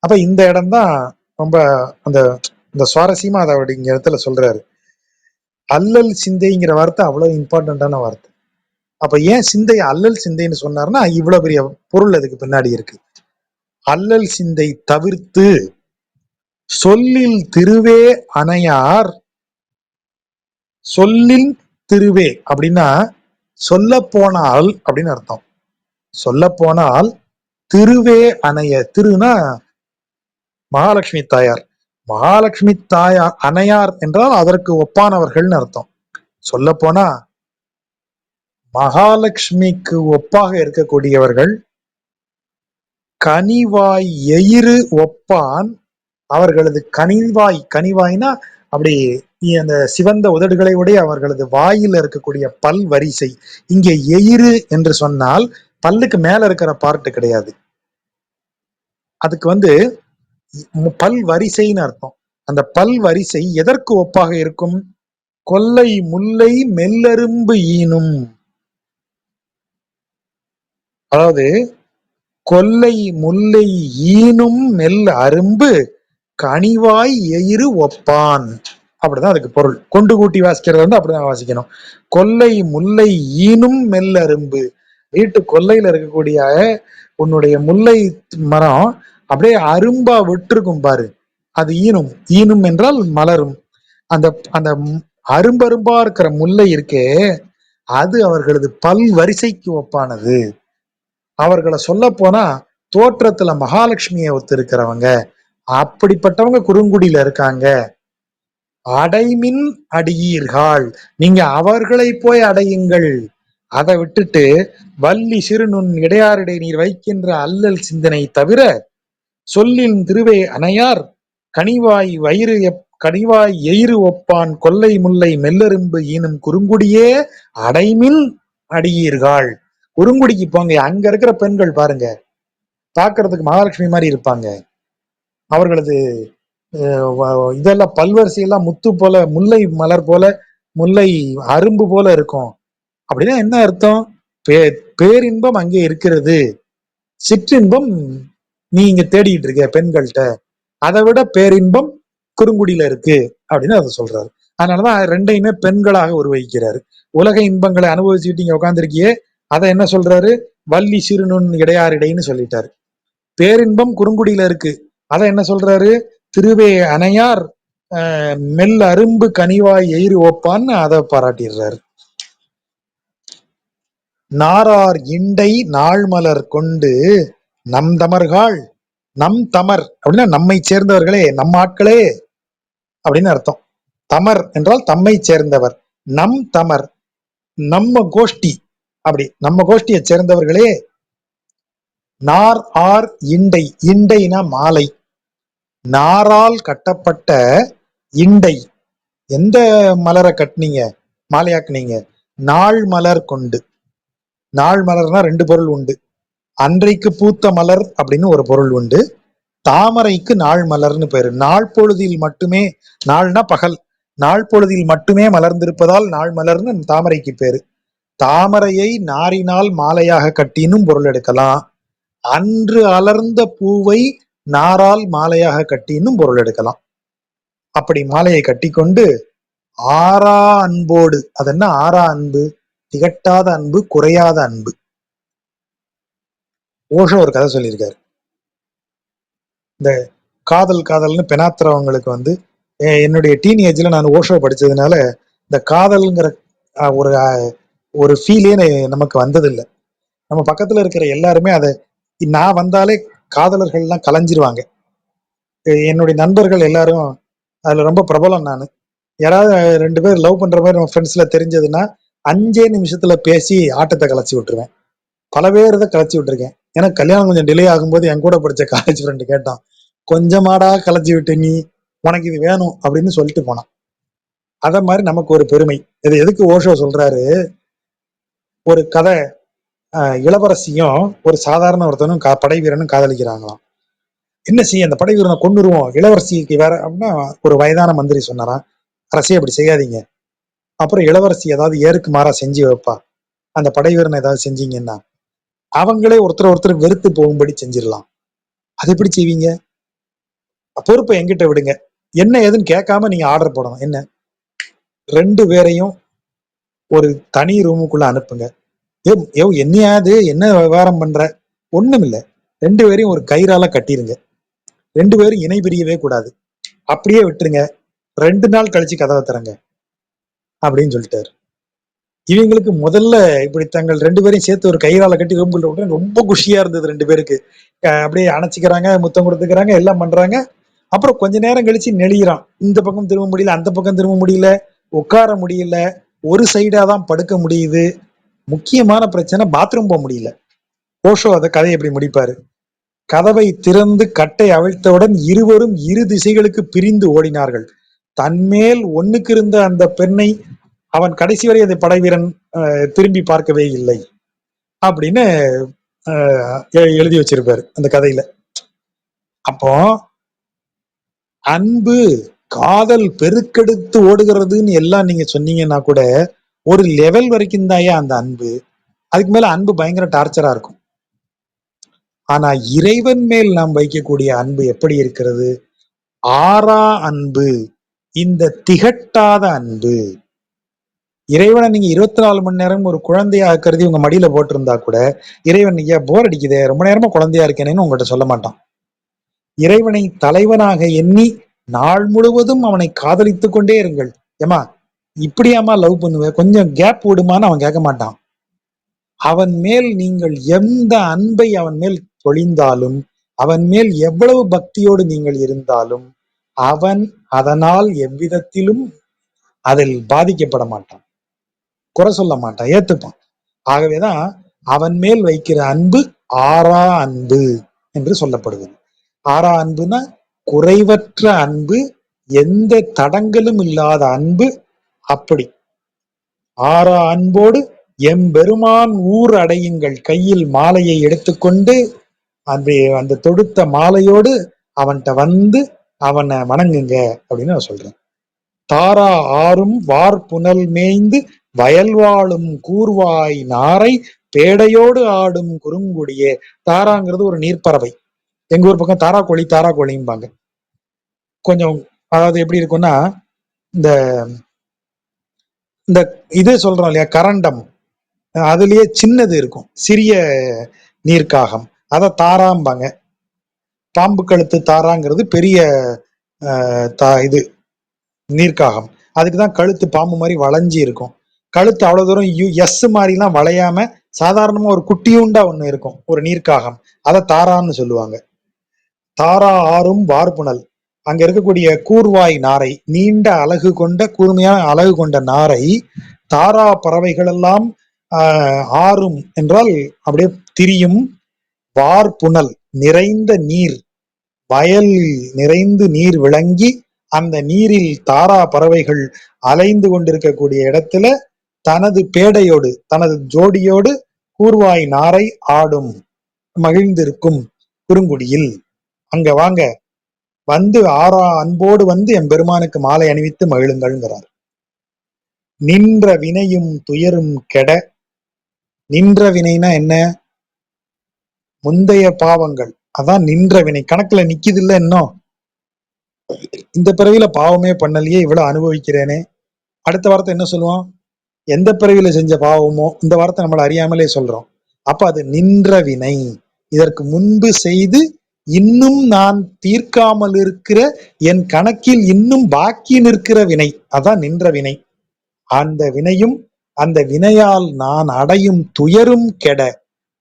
அப்ப இந்த இடம் தான் ரொம்ப அந்த இந்த சுவாரஸ்யமா அதை இங்க இடத்துல சொல்றாரு. அல்லல் சிந்தைங்கிற வார்த்தை அவ்வளவு இம்பார்ட்டன்டான வார்த்தை. அப்ப ஏன் சிந்தை அல்லல் சிந்தைன்னு சொன்னார்னா இவ்வளவு பெரிய பொருள் அதுக்கு பின்னாடி இருக்கு. அல்லல் சிந்தை தவிர்த்து சொல்லில் திருவே அணையார். சொல்லில் திருவே அப்படின்னா சொல்ல போனால் அப்படின்னு அர்த்தம். சொல்ல போனால் திருவே அணைய, திருனா மகாலட்சுமி தாயார். மகாலட்சுமி தாயார் அணையார் என்றால் அதற்கு ஒப்பானவர்கள்னு அர்த்தம். சொல்ல போனா மகாலட்சுமிக்கு ஒப்பாக இருக்கக்கூடியவர்கள். கனிவாய் எயிறு ஒப்பான், அவர்களது கனிவாய், கனிவாய்னா அப்படி அந்த சிவந்த உதடுகளை உடைய அவர்களது வாயில் இருக்கக்கூடிய பல் வரிசை. இங்கே எயிறு என்று சொன்னால் பல்லுக்கு மேல இருக்கிற பார்ட் கிடையாது, அதுக்கு பல் வரிசைன்னு அர்த்தம். அந்த பல் வரிசை எதற்கு ஒப்பாக இருக்கும்? கொல்லை முல்லை மெல்லரும்பு ஈனும். அதாவது கொல்லை முல்லை ஈனும் மெல் அரும்பு கனிவாய் எயிறு ஒப்பான், அப்படிதான் அதுக்கு பொருள். கொண்டு கூட்டி வாசிக்கிறது அப்படிதான் வாசிக்கணும். கொல்லை முல்லை ஈனும் மெல் அரும்பு. வீட்டு கொல்லையில இருக்கக்கூடிய உன்னுடைய முல்லை மரம் அப்படியே அரும்பா விட்டுருக்கும் பாரு, அது ஈனும். ஈனும் என்றால் மலரும். அந்த அந்த அரும்பரும்பா இருக்கிற முல்லை இருக்கே, அது அவர்களது பல் வரிசைக்கு ஒப்பானது. அவர்களை சொல்ல போனா தோற்றத்துல மகாலட்சுமியை ஒத்து இருக்கிறவங்க, அப்படிப்பட்டவங்க குறுங்குடியில இருக்காங்க. அடைமின் அடியீர்கள், நீங்க அவர்களை போய் அடையுங்கள். அதை விட்டுட்டு வள்ளி சிறுநுண் இடையாரிடை நீர் வைக்கின்ற அல்லல் சிந்தனை தவிர சொல்லின் திருவே அணையார் கனிவாய் வயிறு கனிவாய் எயிறு ஒப்பான் கொல்லை முல்லை மெல்லரும்பு ஈனும் குறுங்குடியே அடைமின் அடியீர்கள். குறுங்குடிக்கு போங்க, அங்க இருக்கிற பெண்கள் பாருங்க, பாக்குறதுக்கு மகாலட்சுமி மாதிரி இருப்பாங்க. அவர்களது இதெல்லாம் பல்வரிசையெல்லாம் முத்து போல, முல்லை மலர் போல, முல்லை அரும்பு போல இருக்கும். அப்படின்னா என்ன அர்த்தம்? பேரின்பம் அங்கே இருக்கிறது, சிற்றின்பம் நீ இங்க தேடிட்டு இருக்க பெண்கள்கிட்ட, அதை விட பேரின்பம் குறுங்குடியில இருக்கு அப்படின்னு அதை சொல்றாரு. அதனாலதான் ரெண்டையுமே பெண்களாக உருவகிக்கிறாரு. உலக இன்பங்களை அனுபவிச்சுட்டு இங்க உட்காந்துருக்கியே, அதை என்ன சொல்றாரு? வள்ளி சிறுநுண் இடையாரிடைன்னு சொல்லிட்டாரு. பேரின்பம் குறுங்குடியில இருக்கு, அதை என்ன சொல்றாரு? திருவே அணையார் மெல் அரும்பு கனிவாய் எயிறு ஒப்பான்னு அதை பாராட்டிடுறாரு. நாரார் இண்டை நாள்மலர் கொண்டு நம் தமர்கள். நம் தமர் அப்படின்னா நம்மை சேர்ந்தவர்களே, நம்ம ஆட்களே அப்படின்னு அர்த்தம். தமர் என்றால் தம்மை சேர்ந்தவர். நம் தமர் நம்ம கோஷ்டி, அப்படி நம்ம கோஷ்டியை சேர்ந்தவர்களே. நார் ஆர் இண்டை, இண்டைனா மாலை, நாரால் கட்டப்பட்ட இண்டை. எந்த மலரை கட்டினீங்க, மாலையாக்குனீங்க? நாள் மலர் கொண்டு. நாள் மலர்னா ரெண்டு பொருள் உண்டு. அன்றைக்கு பூத்த மலர் அப்படின்னு ஒரு பொருள் உண்டு, தாமரைக்கு நாள் மலர்னு பேரு. நாள் பொழுதில் மட்டுமே, நாள்னா பகல், நாள் பொழுதில் மட்டுமே மலர்ந்திருப்பதால் நாள் மலர்னு தாமரைக்கு பேரு. தாமரையை நாரினால் மாலையாக கட்டினும் பொருள் எடுக்கலாம், அன்று அலர்ந்த பூவை நாரால் மாலையாக கட்டினும் பொருள் எடுக்கலாம். அப்படி மாலையை கட்டி கொண்டு ஆறா அன்போடு, அது என்ன ஆறா அன்பு? திகட்டாத அன்பு, குறையாத அன்பு. ஓஷோ ஒரு கதை சொல்லியிருக்காரு. இந்த காதல் காதல்னு பெனாத்துறவங்களுக்கு என்னுடைய டீனேஜ்ல நான் ஓஷோ படிச்சதுனால இந்த காதல்ங்கிற ஒரு ஒரு ஃபீலே நமக்கு வந்ததில்லை. நம்ம பக்கத்துல இருக்கிற எல்லாருமே அதை, நான் வந்தாலே காதலர்கள்லாம் கலைஞ்சிருவாங்க. என்னுடைய நண்பர்கள் எல்லாரும் அதுல ரொம்ப பிரபலம். நான் யாராவது ரெண்டு பேர் லவ் பண்ற மாதிரி நம்ம ஃப்ரெண்ட்ஸ்ல தெரிஞ்சதுன்னா 5 நிமிஷத்துல பேசி ஆட்டத்தை கலைச்சி விட்டுருவேன். பல பேர் இதை கலைச்சி விட்டுருக்கேன். எனக்கு கல்யாணம் கொஞ்சம் டிலே ஆகும்போது என் கூட படிச்ச காலேஜ் ஃப்ரெண்டு கேட்டான், கொஞ்சமாடா கலைச்சி விட்டு நீ, உனக்கு இது வேணும் அப்படின்னு சொல்லிட்டு போனான். அத மாதிரி நமக்கு ஒரு பெருமை. இது எதுக்கு ஓஷோ சொல்றாரு? ஒரு கதை, இளவரசியும் ஒரு சாதாரண ஒருத்தனும் படை வீரனும் காதலிக்கிறாங்களாம். என்ன செய்ய, அந்த படை வீரனை கொன்னுருவோம், இளவரசிக்கு வேற அப்படின்னா ஒரு வயதான மந்திரி சொன்னாராம், அரசே அப்படி செய்யாதீங்க. அப்புறம் இளவரசி ஏதாவது ஏருக்கு மாறா செஞ்சு வைப்பா, அந்த படை வீரனை ஏதாவது செஞ்சீங்கன்னா அவங்களே ஒருத்தர் ஒருத்தர் வெறுத்து போகும்படி செஞ்சிடலாம். அது எப்படி செய்வீங்க? பொறுப்பை எங்கிட்ட விடுங்க, என்ன ஏதுன்னு கேட்காம நீங்க ஆர்டர் போடணும். என்ன, 2 பேரையும் ஒரு தனி ரூமுக்குள்ள அனுப்புங்க. என்னையாது என்ன விவகாரம் பண்ற? ஒண்ணும் இல்ல, 2 பேரையும் ஒரு கயிறால கட்டிருங்க, 2 பேரும் இணை பிரியவே கூடாது, அப்படியே விட்டுருங்க, 2 நாள் கழிச்சு கதவை திறங்க அப்படின்னு சொல்லிட்டாரு. இவங்களுக்கு முதல்ல இப்படி தங்கள் 2 பேரையும் சேர்த்து ஒரு கயிறால கட்டி ரூம்குள்ள விட்டு ரொம்ப குஷியா இருந்தது 2 பேருக்கு. அப்படியே அணைச்சிக்கிறாங்க, முத்தம் கொடுத்துக்கிறாங்க, எல்லாம் பண்றாங்க. அப்புறம் கொஞ்ச நேரம் கழிச்சு நெளிகிறான், இந்த பக்கம் திரும்ப முடியல, அந்த பக்கம் திரும்ப முடியல, உட்கார முடியல, ஒரு சைடா தான் படுக்க முடியுது. முக்கியமான பிரச்சனை, பாத்ரூம் போக முடியல. ஓஷோ அந்த கதையை எப்படி முடிப்பாரு? கதவை திறந்து கட்டை அவிழ்த்தவுடன் இருவரும் இரு திசைகளுக்கு பிரிந்து ஓடினார்கள். தன்மேல் ஒண்ணுக்கு இருந்த அந்த பெண்ணை அவன் கடைசி வரை அந்த படை வீரன் திரும்பி பார்க்கவே இல்லை அப்படின்னு எழுதி வச்சிருப்பாரு அந்த கதையில. அப்போ அன்பு காதல் பெருக்கெடுத்து ஓடுகிறதுன்னு எல்லாம் நீங்க சொன்னீங்கன்னா கூட ஒரு லெவல் வரைக்கும் தாயா அந்த அன்பு. அதுக்கு மேல அன்பு பயங்கர டார்ச்சரா இருக்கும். ஆனா இறைவன் மேல் நாம் வைக்கக்கூடிய அன்பு எப்படி இருக்கிறது? ஆறா அன்பு, இந்த திகட்டாத அன்பு. இறைவனை நீங்க 24 மணி நேரம் ஒரு குழந்தையாக கருதி உங்க மடியில போட்டிருந்தா கூட இறைவன் ஐயா போர் அடிக்குதே, ரொம்ப நேரமா குழந்தையா இருக்கேனேன்னு உங்கள்கிட்ட சொல்ல மாட்டான். இறைவனை தலைவனாக எண்ணி நாள் முழுவதும் அவனை காதலித்து கொண்டே இருங்கள். ஏமா இப்படியாமா லவ் பண்ணுவ, கொஞ்சம் கேப் விடுமான்னு அவன் கேட்க மாட்டான். அவன் மேல் நீங்கள் எந்த அன்பை அவன் மேல் பொழிந்தாலும், அவன் மேல் எவ்வளவு பக்தியோடு நீங்கள் இருந்தாலும் அவன் அதனால் எவ்விதத்திலும் அதில் பாதிக்கப்பட மாட்டான், குறை சொல்ல மாட்டான், ஏத்துப்பான். ஆகவேதான் அவன் மேல் வைக்கிற அன்பு ஆறா அன்பு என்று சொல்லப்படுவது. ஆறா அன்புனா குறைவற்ற அன்பு, எந்த தடங்களும் இல்லாத அன்பு. அப்படி ஆறா அன்போடு எம்பெருமான் ஊர் அடையுங்கள், கையில் மாலையை எடுத்துக்கொண்டு அந்த அந்த தொடுத்த மாலையோடு அவன்கிட்ட வந்து அவனை வணங்குங்க அப்படின்னு நான் சொல்றேன். தாரா ஆறும் வார் புனல் மேய்ந்து வயல் வாழும் கூர்வாய் நாரை பேடையோடு ஆடும் குறுங்குடியே. தாராங்கிறது ஒரு நீர்ப்பறவை. எங்க ஊர் பக்கம் தாராக்கோழி தாராக்கோழிம்பாங்க. கொஞ்சம் அதாவது எப்படி இருக்கும்னா, இந்த இந்த இது சொல்றோம் இல்லையா, கரண்டம், அதுலயே சின்னது இருக்கும், சிறிய நீர்க்காகம், அத தாராம்பாங்க. பாம்பு கழுத்து தாராங்கிறது பெரிய இது நீர்க்காகம். அதுக்குதான் கழுத்து பாம்பு மாதிரி வளைஞ்சி இருக்கும். கழுத்து அவ்வளவு தூரம் எஸ் மாதிரிலாம் வளையாம சாதாரணமா ஒரு குட்டியுண்டா ஒண்ணு இருக்கும், ஒரு நீர்க்காகம், அதை தாரான்னு சொல்லுவாங்க. தாரா ஆறும் வார்புணல், அங்க இருக்கக்கூடிய கூர்வாய் நாரை, நீண்ட அழகு கொண்ட கூர்மையான அழகு கொண்ட நாரை, தாரா பறவைகள் எல்லாம் ஆறும் என்றால் அப்படியே திரியும், வார்புணல் நிறைந்த நீர், வயல் நிறைந்து நீர் விளங்கி அந்த நீரில் தாரா பறவைகள் அலைந்து கொண்டிருக்கக்கூடிய இடத்துல தனது பேடையோடு தனது ஜோடியோடு கூர்வாய் நாரை ஆடும் மகிழ்ந்திருக்கும் குறுங்குடியில். அங்க வாங்க, வந்து ஆறா அன்போடு வந்து என் பெருமானுக்கு மாலை அணிவித்து மகிழுங்கள்ங்கிறார். நின்ற வினையும் துயரும் கெட. நின்ற வினைனா என்ன? முந்தைய பாவங்கள், அதான் நின்ற வினை. கணக்குல நிக்குது இல்ல, இன்னும் இந்த பிறவில பாவமே பண்ணலையே, இவ்வளவு அனுபவிக்கிறேனே. அடுத்த வார்த்தை என்ன சொல்லுவோம்? எந்த பிறவில செஞ்ச பாவமோ, இந்த வார்த்தை நம்மள அறியாமலே சொல்றோம். அப்ப அது நின்ற வினை, இதற்கு முன்பு செய்து இன்னும் நான் தீர்க்காமல் இருக்கிற, என் கணக்கில் இன்னும் பாக்கி நிற்கிற வினை, அதான் நின்ற வினை. அந்த வினையும் அந்த வினையால் நான் அடையும் துயரும் கெட.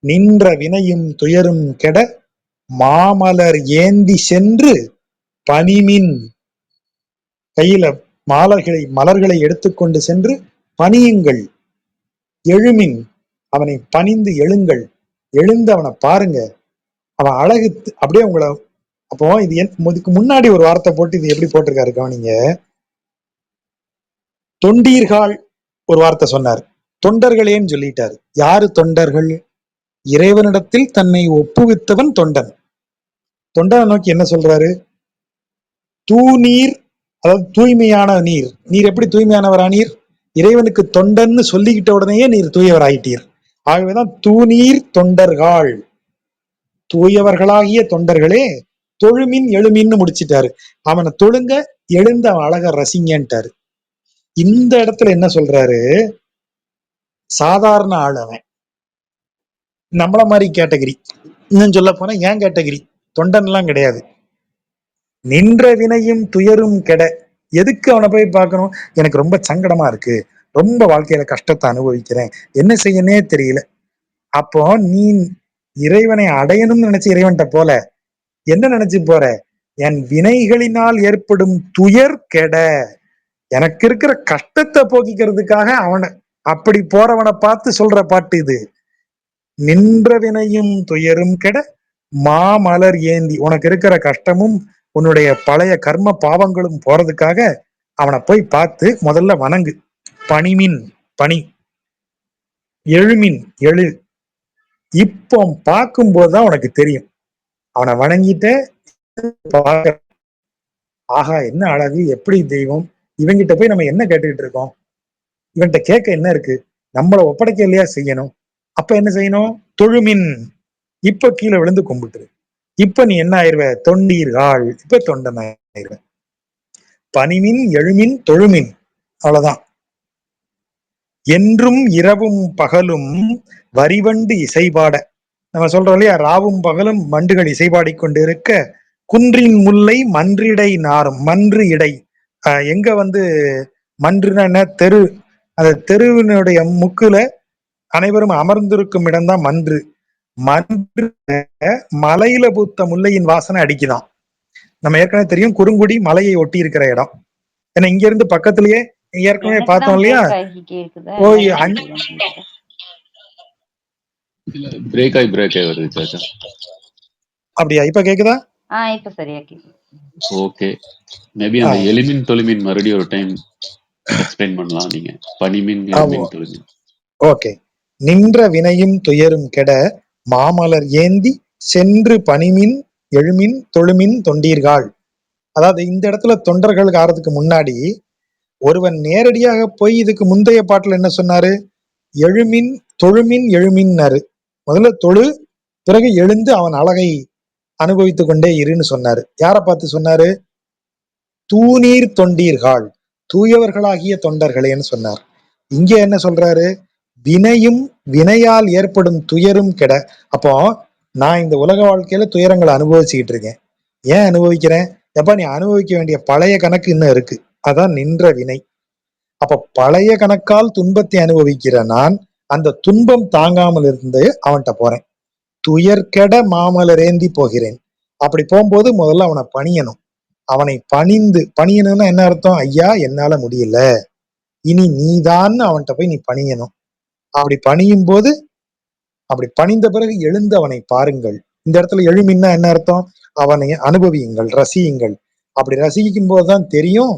நின்ற வினையும் துயரும் கெட மாமலர் ஏந்தி சென்று பணிமின். கையில மலர்களை எடுத்துக்கொண்டு சென்று பணியுங்கள், எழுமின், அவனை பணிந்து எழுங்கள், எழுந்து அவனை பாருங்க, அவன் அழகு அப்படியே உங்களை. அப்போ இது இதுக்கு முன்னாடி ஒரு வார்த்தை போட்டு இது எப்படி போட்டிருக்காரு கவனிங்க. தொண்டீர்கள் ஒரு வார்த்தை சொன்னார், தொண்டர்களேன்னு சொல்லிட்டாரு. யாரு தொண்டர்கள்? இறைவனிடத்தில் தன்னை ஒப்புவித்தவன் தொண்டன். தொண்டனை நோக்கி என்ன சொல்றாரு? தூநீர், அதாவது தூய்மையான நீர். நீர் எப்படி தூய்மையானவரானீர்? இறைவனுக்கு தொண்டன்னு சொல்லிக்கிட்ட உடனேயே நீர் தூயவர் ஆயிட்டீர். ஆகவேதான் தூநீர் தொண்டர்கள், தூயவர்களாகிய தொண்டர்களே தொழுமின் எழுமின்னு முடிச்சிட்டாரு. அவனை தொழுங்க, எழுந்த அவன் அழக ரசிங்கன்ட்டாரு. இந்த இடத்துல என்ன சொல்றாரு? சாதாரண ஆள் அவன், நம்மள மாதிரி கேட்டகிரி. இன்னும் சொல்ல போனா ஏன் கேட்டகிரி, தொண்டன் எல்லாம் கிடையாது. நின்ற வினையும் துயரும் கெட. எதுக்கு அவனை போய் பார்க்கணும்? எனக்கு ரொம்ப சங்கடமா இருக்கு, ரொம்ப வாழ்க்கையில கஷ்டத்தை அனுபவிக்கிறேன், என்ன செய்யனே தெரியல. அப்போ நீ இறைவனை அடையணும்னு நினைச்சு இறைவன்கிட்ட போல, என்ன நினைச்சு போற? என் வினைகளினால் ஏற்படும் துயர் கெட, எனக்கு இருக்கிற கஷ்டத்தை போக்கிக்கிறதுக்காக அவனை அப்படி போறவனை பார்த்து சொல்ற பாட்டு இது. நின்ற வினையும் துயரும் கெட மாமலர் ஏந்தி, உனக்கு இருக்கிற கஷ்டமும் உன்னுடைய பழைய கர்ம பாவங்களும் போறதுக்காக அவனை போய் பார்த்து முதல்ல வணங்கு. பணிமின், பணி, எழுமின், எழு. இப்போ பார்க்கும்போதுதான் உனக்கு தெரியும். அவனை வணங்கிட்ட, ஆஹா என்ன அழகு, எப்படி தெய்வம், இவங்கிட்ட போய் நம்ம என்ன கேட்டுக்கிட்டு இருக்கோம், இவன்கிட்ட கேட்க என்ன இருக்கு, நம்மளை ஒப்படைக்க இல்லையா செய்யணும். அப்ப என்ன செய்யணும்? தொழுமின். இப்ப கீழே விழுந்து கும்பிட்டுரு. இப்ப நீ என்ன ஆயிருவ? தொண்டீர்கள். இப்ப தொண்டன் ஆயிருவ. பணிமின் எழுமின் தொழுமின், அவ்வளவுதான். என்றும் இரவும் பகலும் வரிவண்டு இசைபாட, நம்ம சொல்றோம் இல்லையா, ராவும் பகலும் வண்டுகள் இசைபாடி கொண்டு இருக்க, குன்றின் முல்லை மன்றிடை நாரும். மன்று இடை, எங்க வந்து மன்றுனா என்ன? தெரு. அந்த தெருவினுடைய முக்குல அனைவரும் அமர்ந்திருக்கும் இடம்தான் மன்று. மன்று மலையில பூத்த முல்லையின் வாசனை அடிக்குதான். நம்ம ஏற்கனவே தெரியும், குறுங்குடி மலையை ஒட்டி இருக்கிற இடம். ஏன்னா இங்க இருந்து பக்கத்திலேயே ஏற்கனவே பார்த்தோம் இல்லையா. போய் பிரேக் ஆகி வருது சாச்சா. அப்படியா? இப்ப கேக்குதா? இப்ப சரியா கேக்குது. ஓகே, மேபி அந்த எலிமின் தொலிமின் மறுபடியும் ஒரு டைம் எக்ஸ்பிளைன் பண்ணலாம் நீங்க. பனிமின் எலிமின் தொலிமின். ஓகே. நின்ற வினையும் துயரும் கெட மாமலர் ஏந்தி சென்று பணிமின் எழுமின் தொழுமின் தொண்டீர்கள். அதாவது இந்த இடத்துல தொண்டர்களுக்கு ஆறதுக்கு முன்னாடி ஒருவன் நேரடியாக போய், இதுக்கு முந்தைய பாட்டுல என்ன சொன்னாரு? எழுமின் தொழுமின் எழுமின்னாரு. முதல்ல தொழு, பிறகு எழுந்து அவன் அழகை அனுபவித்து கொண்டே இருன்னு சொன்னாரு. யாரை பார்த்து சொன்னாரு? தூநீர் தொண்டீர்கள், தூயவர்களாகிய தொண்டர்களேன்னு சொன்னார். இங்க என்ன சொல்றாரு? வினையும் வினையால் ஏற்படும் துயரும் கெட. அப்போ நான் இந்த உலக வாழ்க்கையில துயரங்களை அனுபவிச்சுக்கிட்டு இருக்கேன். ஏன் அனுபவிக்கிறேன்? எப்ப நீ அனுபவிக்க வேண்டிய பழைய கணக்கு இன்னும் இருக்கு, அதான் நின்ற வினை. அப்ப பழைய கணக்கால் துன்பத்தை அனுபவிக்கிற நான் அந்த துன்பம் தாங்காமல் இருந்து அவன்கிட்ட போறேன். துயர் கெட மாமலரேந்தி போகிறேன். அப்படி போகும்போது முதல்ல அவனை பணியணும். அவனை பணிந்து, பணியணும்னா என்ன அர்த்தம்? ஐயா என்னால முடியல, இனி நீதான் அவன்கிட்ட போய் நீ பணியணும். அப்படி பணியும் போது, அப்படி பணிந்த பிறகு எழுந்து அவனை பாருங்கள். இந்த இடத்துல எழுமின்னா என்ன அர்த்தம்? அவனை அனுபவியுங்கள், ரசியுங்கள். அப்படி ரசிக்கும் போதுதான் தெரியும்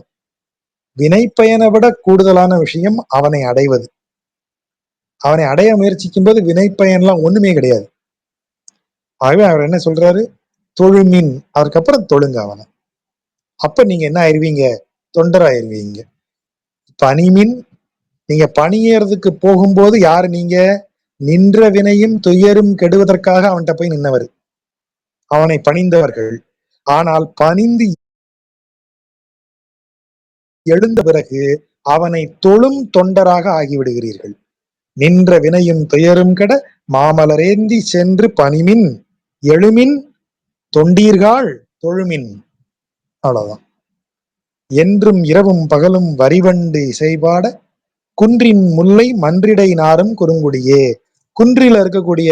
வினைப்பயனை விட கூடுதலான விஷயம் அவனை அடைவது. அவனை அடைய முயற்சிக்கும் போது வினைப்பயன்லாம் ஒண்ணுமே கிடையாது. ஆகவே அவர் என்ன சொல்றாரு? தொழுமின், அதுக்கப்புறம் தொழுங்க அவனை. அப்ப நீங்க என்ன ஆயிருவீங்க? தொண்டராயிருவீங்க. பணிமின், நீங்க பணியறதுக்கு போகும்போது யாரு நீங்க? நின்ற வினையும் துயரும் கெடுவதற்காக அவன்கிட்ட போய் நின்னவர், அவனை பணிந்தவர்கள். ஆனால் பணிந்து எழுந்த பிறகு அவனை தொழும் தொண்டராக ஆகிவிடுகிறீர்கள். நின்ற வினையும் துயரும் கெட மாமலரேந்தி சென்று பணிமின் எழுமின் தொண்டீர்கள் தொழுமின், அவ்வளவுதான். என்றும் இரவும் பகலும் வரிவண்டு இசைபாட குன்றின் முல்லை மன்றிடை நாரும் குறுங்குடியே. குன்றில இருக்கக்கூடிய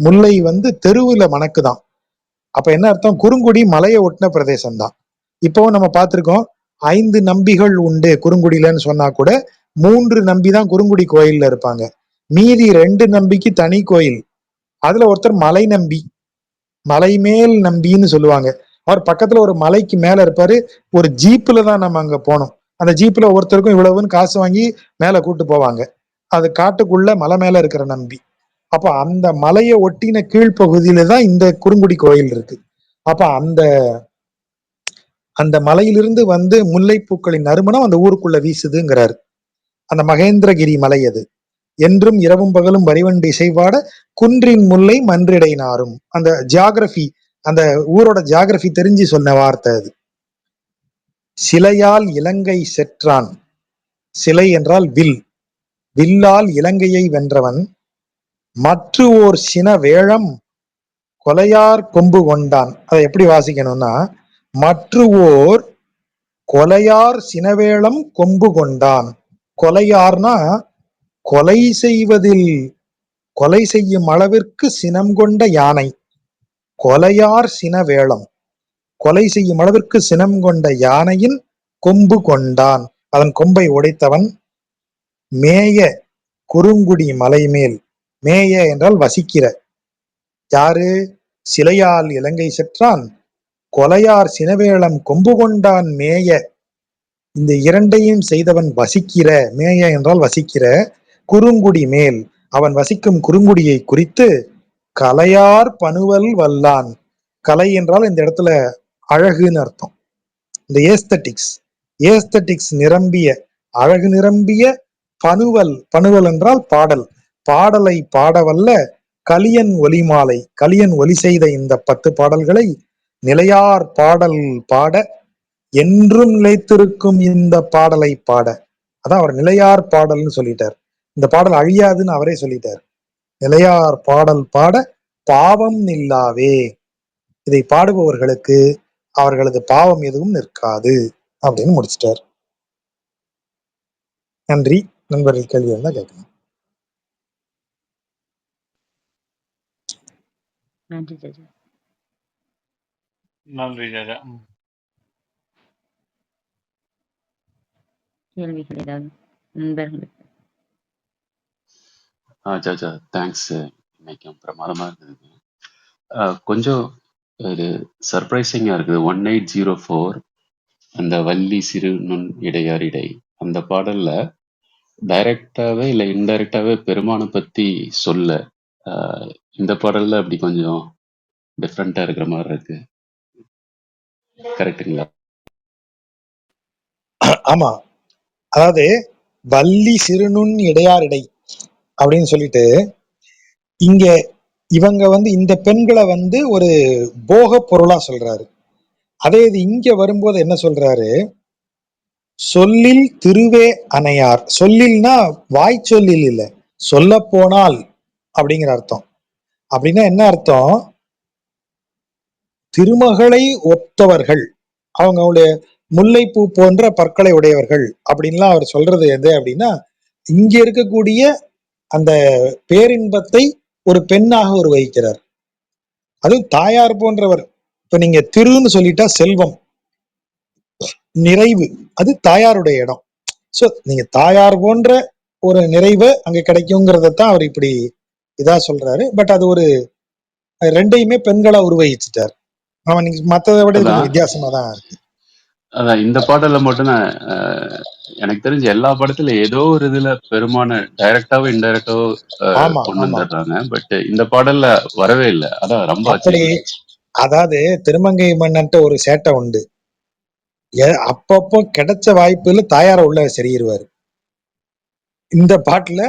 முல்லை வந்து தெருவுல மணக்குதான். அப்ப என்ன அர்த்தம்? குறுங்குடி மலையை ஒட்டின பிரதேசம் தான். இப்போ நம்ம பார்த்திருக்கோம், 5 நம்பிகள் உண்டு குறுங்குடியிலன்னு சொன்னா கூட 3 நம்பி தான் குறுங்குடி கோயில்ல இருப்பாங்க. மீதி 2 நம்பிக்கு தனி கோயில். அதுல ஒருத்தர் மலை நம்பி, மலைமேல் நம்பின்னு சொல்லுவாங்க. அவர் பக்கத்துல ஒரு மலைக்கு மேல இருப்பாரு. ஒரு ஜீப்ல தான் நம்ம அங்க போனோம். அந்த ஜீப்ல ஒருத்தருக்கும் இவ்வளவுன்னு காசு வாங்கி மேல கூட்டு போவாங்க. அது காட்டுக்குள்ள மலை மேல இருக்கிற நம்பி. அப்ப அந்த மலையை ஒட்டின கீழ்ப்பகுதியில தான் இந்த குறுங்குடி கோயில் இருக்கு. அப்ப அந்த அந்த மலையிலிருந்து வந்து முல்லைப்பூக்களின் நறுமணம் அந்த ஊருக்குள்ள வீசுதுங்கிறாரு. அந்த மகேந்திரகிரி மலை அது. என்றும் இரவும் பகலும் வரிவண்டு இசைபாட குன்றின் முல்லை மன்றிடை நாரும். அந்த ஜியாகிரபி, அந்த ஊரோட ஜியாகிரபி தெரிஞ்சு சொன்ன வார்த்தை அது. சிலையால் இலங்கை செற்றான். சிலை என்றால் வில். வில்லால் இலங்கையை வென்றவன். மற்று ஓர் சின வேழம் கொலையார் கொம்பு கொண்டான். அதை எப்படி வாசிக்கணும்னா, மற்று ஓர் கொலையார் சினவேளம் கொம்பு கொண்டான். கொலையார்னா கொலை செய்வதில் கொலை செய்யும் அளவிற்கு சினம் கொண்ட யானை. கொலையார் சினவேளம், கொலை செய்யும் அளவிற்கு சினம் கொண்ட யானையின் கொம்பு கொண்டான். அதன் கொம்பை உடைத்தவன். மேய குறுங்குடி மலைமேல். மேய என்றால் வசிக்கிற. யாரு? சிலையால் இலங்கை செற்றான், கொலையார் சினவேளம் கொம்பு கொண்டான் மேய. இந்த இரண்டையும் செய்தவன் வசிக்கிற, மேய என்றால் வசிக்கிற, குறுங்குடி மேல், அவன் வசிக்கும் குறுங்குடியை குறித்து கலையார் பனுவல் வல்லான். கலை என்றால் இந்த இடத்துல அழகுன்னு அர்த்தம். இந்த ஏஸ்தட்டிக்ஸ், ஏஸ்தட்டிக்ஸ் நிரம்பிய, அழகு நிரம்பிய பனுவல், பனுவல் என்றால் பாடல், பாடலை பாடவல்ல கலியன் ஒலிமாலை, கலியன் ஒலி செய்த இந்த 10 பாடல்களை நிலையார் பாடல் பாட என்றும் நிலைத்திருக்கும் இந்த பாடலை பாட. அதான் அவர் நிலையார் பாடல்னு சொல்லிட்டார். இந்த பாடல் அழியாதுன்னு அவரே சொல்லிட்டார். நிலையார் பாடல் பாட பாவம் நில்லாவே. இதை பாடுபவர்களுக்கு அவர்களது பாவம் எதுவும் நிற்காது அப்படின்னு முடிச்சிட்டார். நன்றி. நண்பர்கள் கேள்வி இருந்தா கேட்கணும். நன்றி ஜாஜா. நன்றி ஜாஜா. கேள்விகள் ஏதாவது நண்பர்களுக்கு? ஜாஜா தேங்க்ஸ். இன்னைக்கு பிரமாதமா இருந்தது. கொஞ்சம் ஒரு சர்ப்ரைசிங்கா இருக்குது. 1804 அந்த வள்ளி சிறு நுண் இடையார் இடை அந்த பாடல்ல டைரக்டாவே இல்ல இன்டைரக்டாவே பெருமானை பத்தி சொல்ல, இந்த பாடல்ல அப்படி கொஞ்சம் டிஃப்ரெண்டா இருக்கிற மாதிரி இருக்கு. கரெக்டுங்களா? ஆமா, அதாவது வள்ளி சிறுநுண் இடையார் இடை அப்படின்னு சொல்லிட்டு இங்க இவங்க வந்து இந்த பெண்களை வந்து ஒரு போக பொருளா சொல்றாரு. அதே இது இங்க வரும்போது என்ன சொல்றாரு? சொல்லில் திருவே அணையார். சொல்லில்னா வாய்ச்சொல்லில் இல்ல, சொல்ல போனால் அப்படிங்கிற அர்த்தம். அப்படின்னா என்ன அர்த்தம்? திருமகளை ஒத்தவர்கள், அவங்களுடைய முல்லைப்பூ போன்ற பற்களை உடையவர்கள் அப்படின்லாம் அவர் சொல்றது எது அப்படின்னா, இங்க இருக்கக்கூடிய அந்த பேரின்பத்தை ஒரு பெண்ணாக ஒரு வகிக்கிறார். அதுவும் தாயார் போன்றவர். இப்ப நீங்க திருன்னு சொல்லிட்டா செல்வம், நிறைவு, அது தாயாருடைய இடம். சோ நீங்க தாயார் போன்ற ஒரு நிறைவு அங்க கிடைக்குங்கிறதான் அவர் இப்படி இதா சொல்றாரு. பட் அது ஒரு ரெண்டையுமே பெண்களா உருவகிச்சுட்டார். அவன் நீங்க மத்ததை விட இது அதான் கொஞ்சம் வித்தியாசமா தான் இருக்கு. அதான் இந்த பாடல்ல மட்டும் நான் எனக்கு தெரிஞ்ச எல்லா படத்துல ஏதோ ஒரு இதுல பெருமான டைரக்டாவோ இன்டைரக்டாவோ ஆமா கொண்டு ஆமா, வந்துடுறாங்க. பட் இந்த பாடல்ல வரவே இல்லை. அதான் ரொம்ப அப்படி. ஆச்சரியமா இருந்துச்சு. அதாவது திருமங்கை மன்னன்ட்ட ஒரு சேட்டை உண்டு. அப்பப்போ கிடைச்ச வாய்ப்புல தாயார உள்ள செருகிருவாரு. இந்த பாட்டுல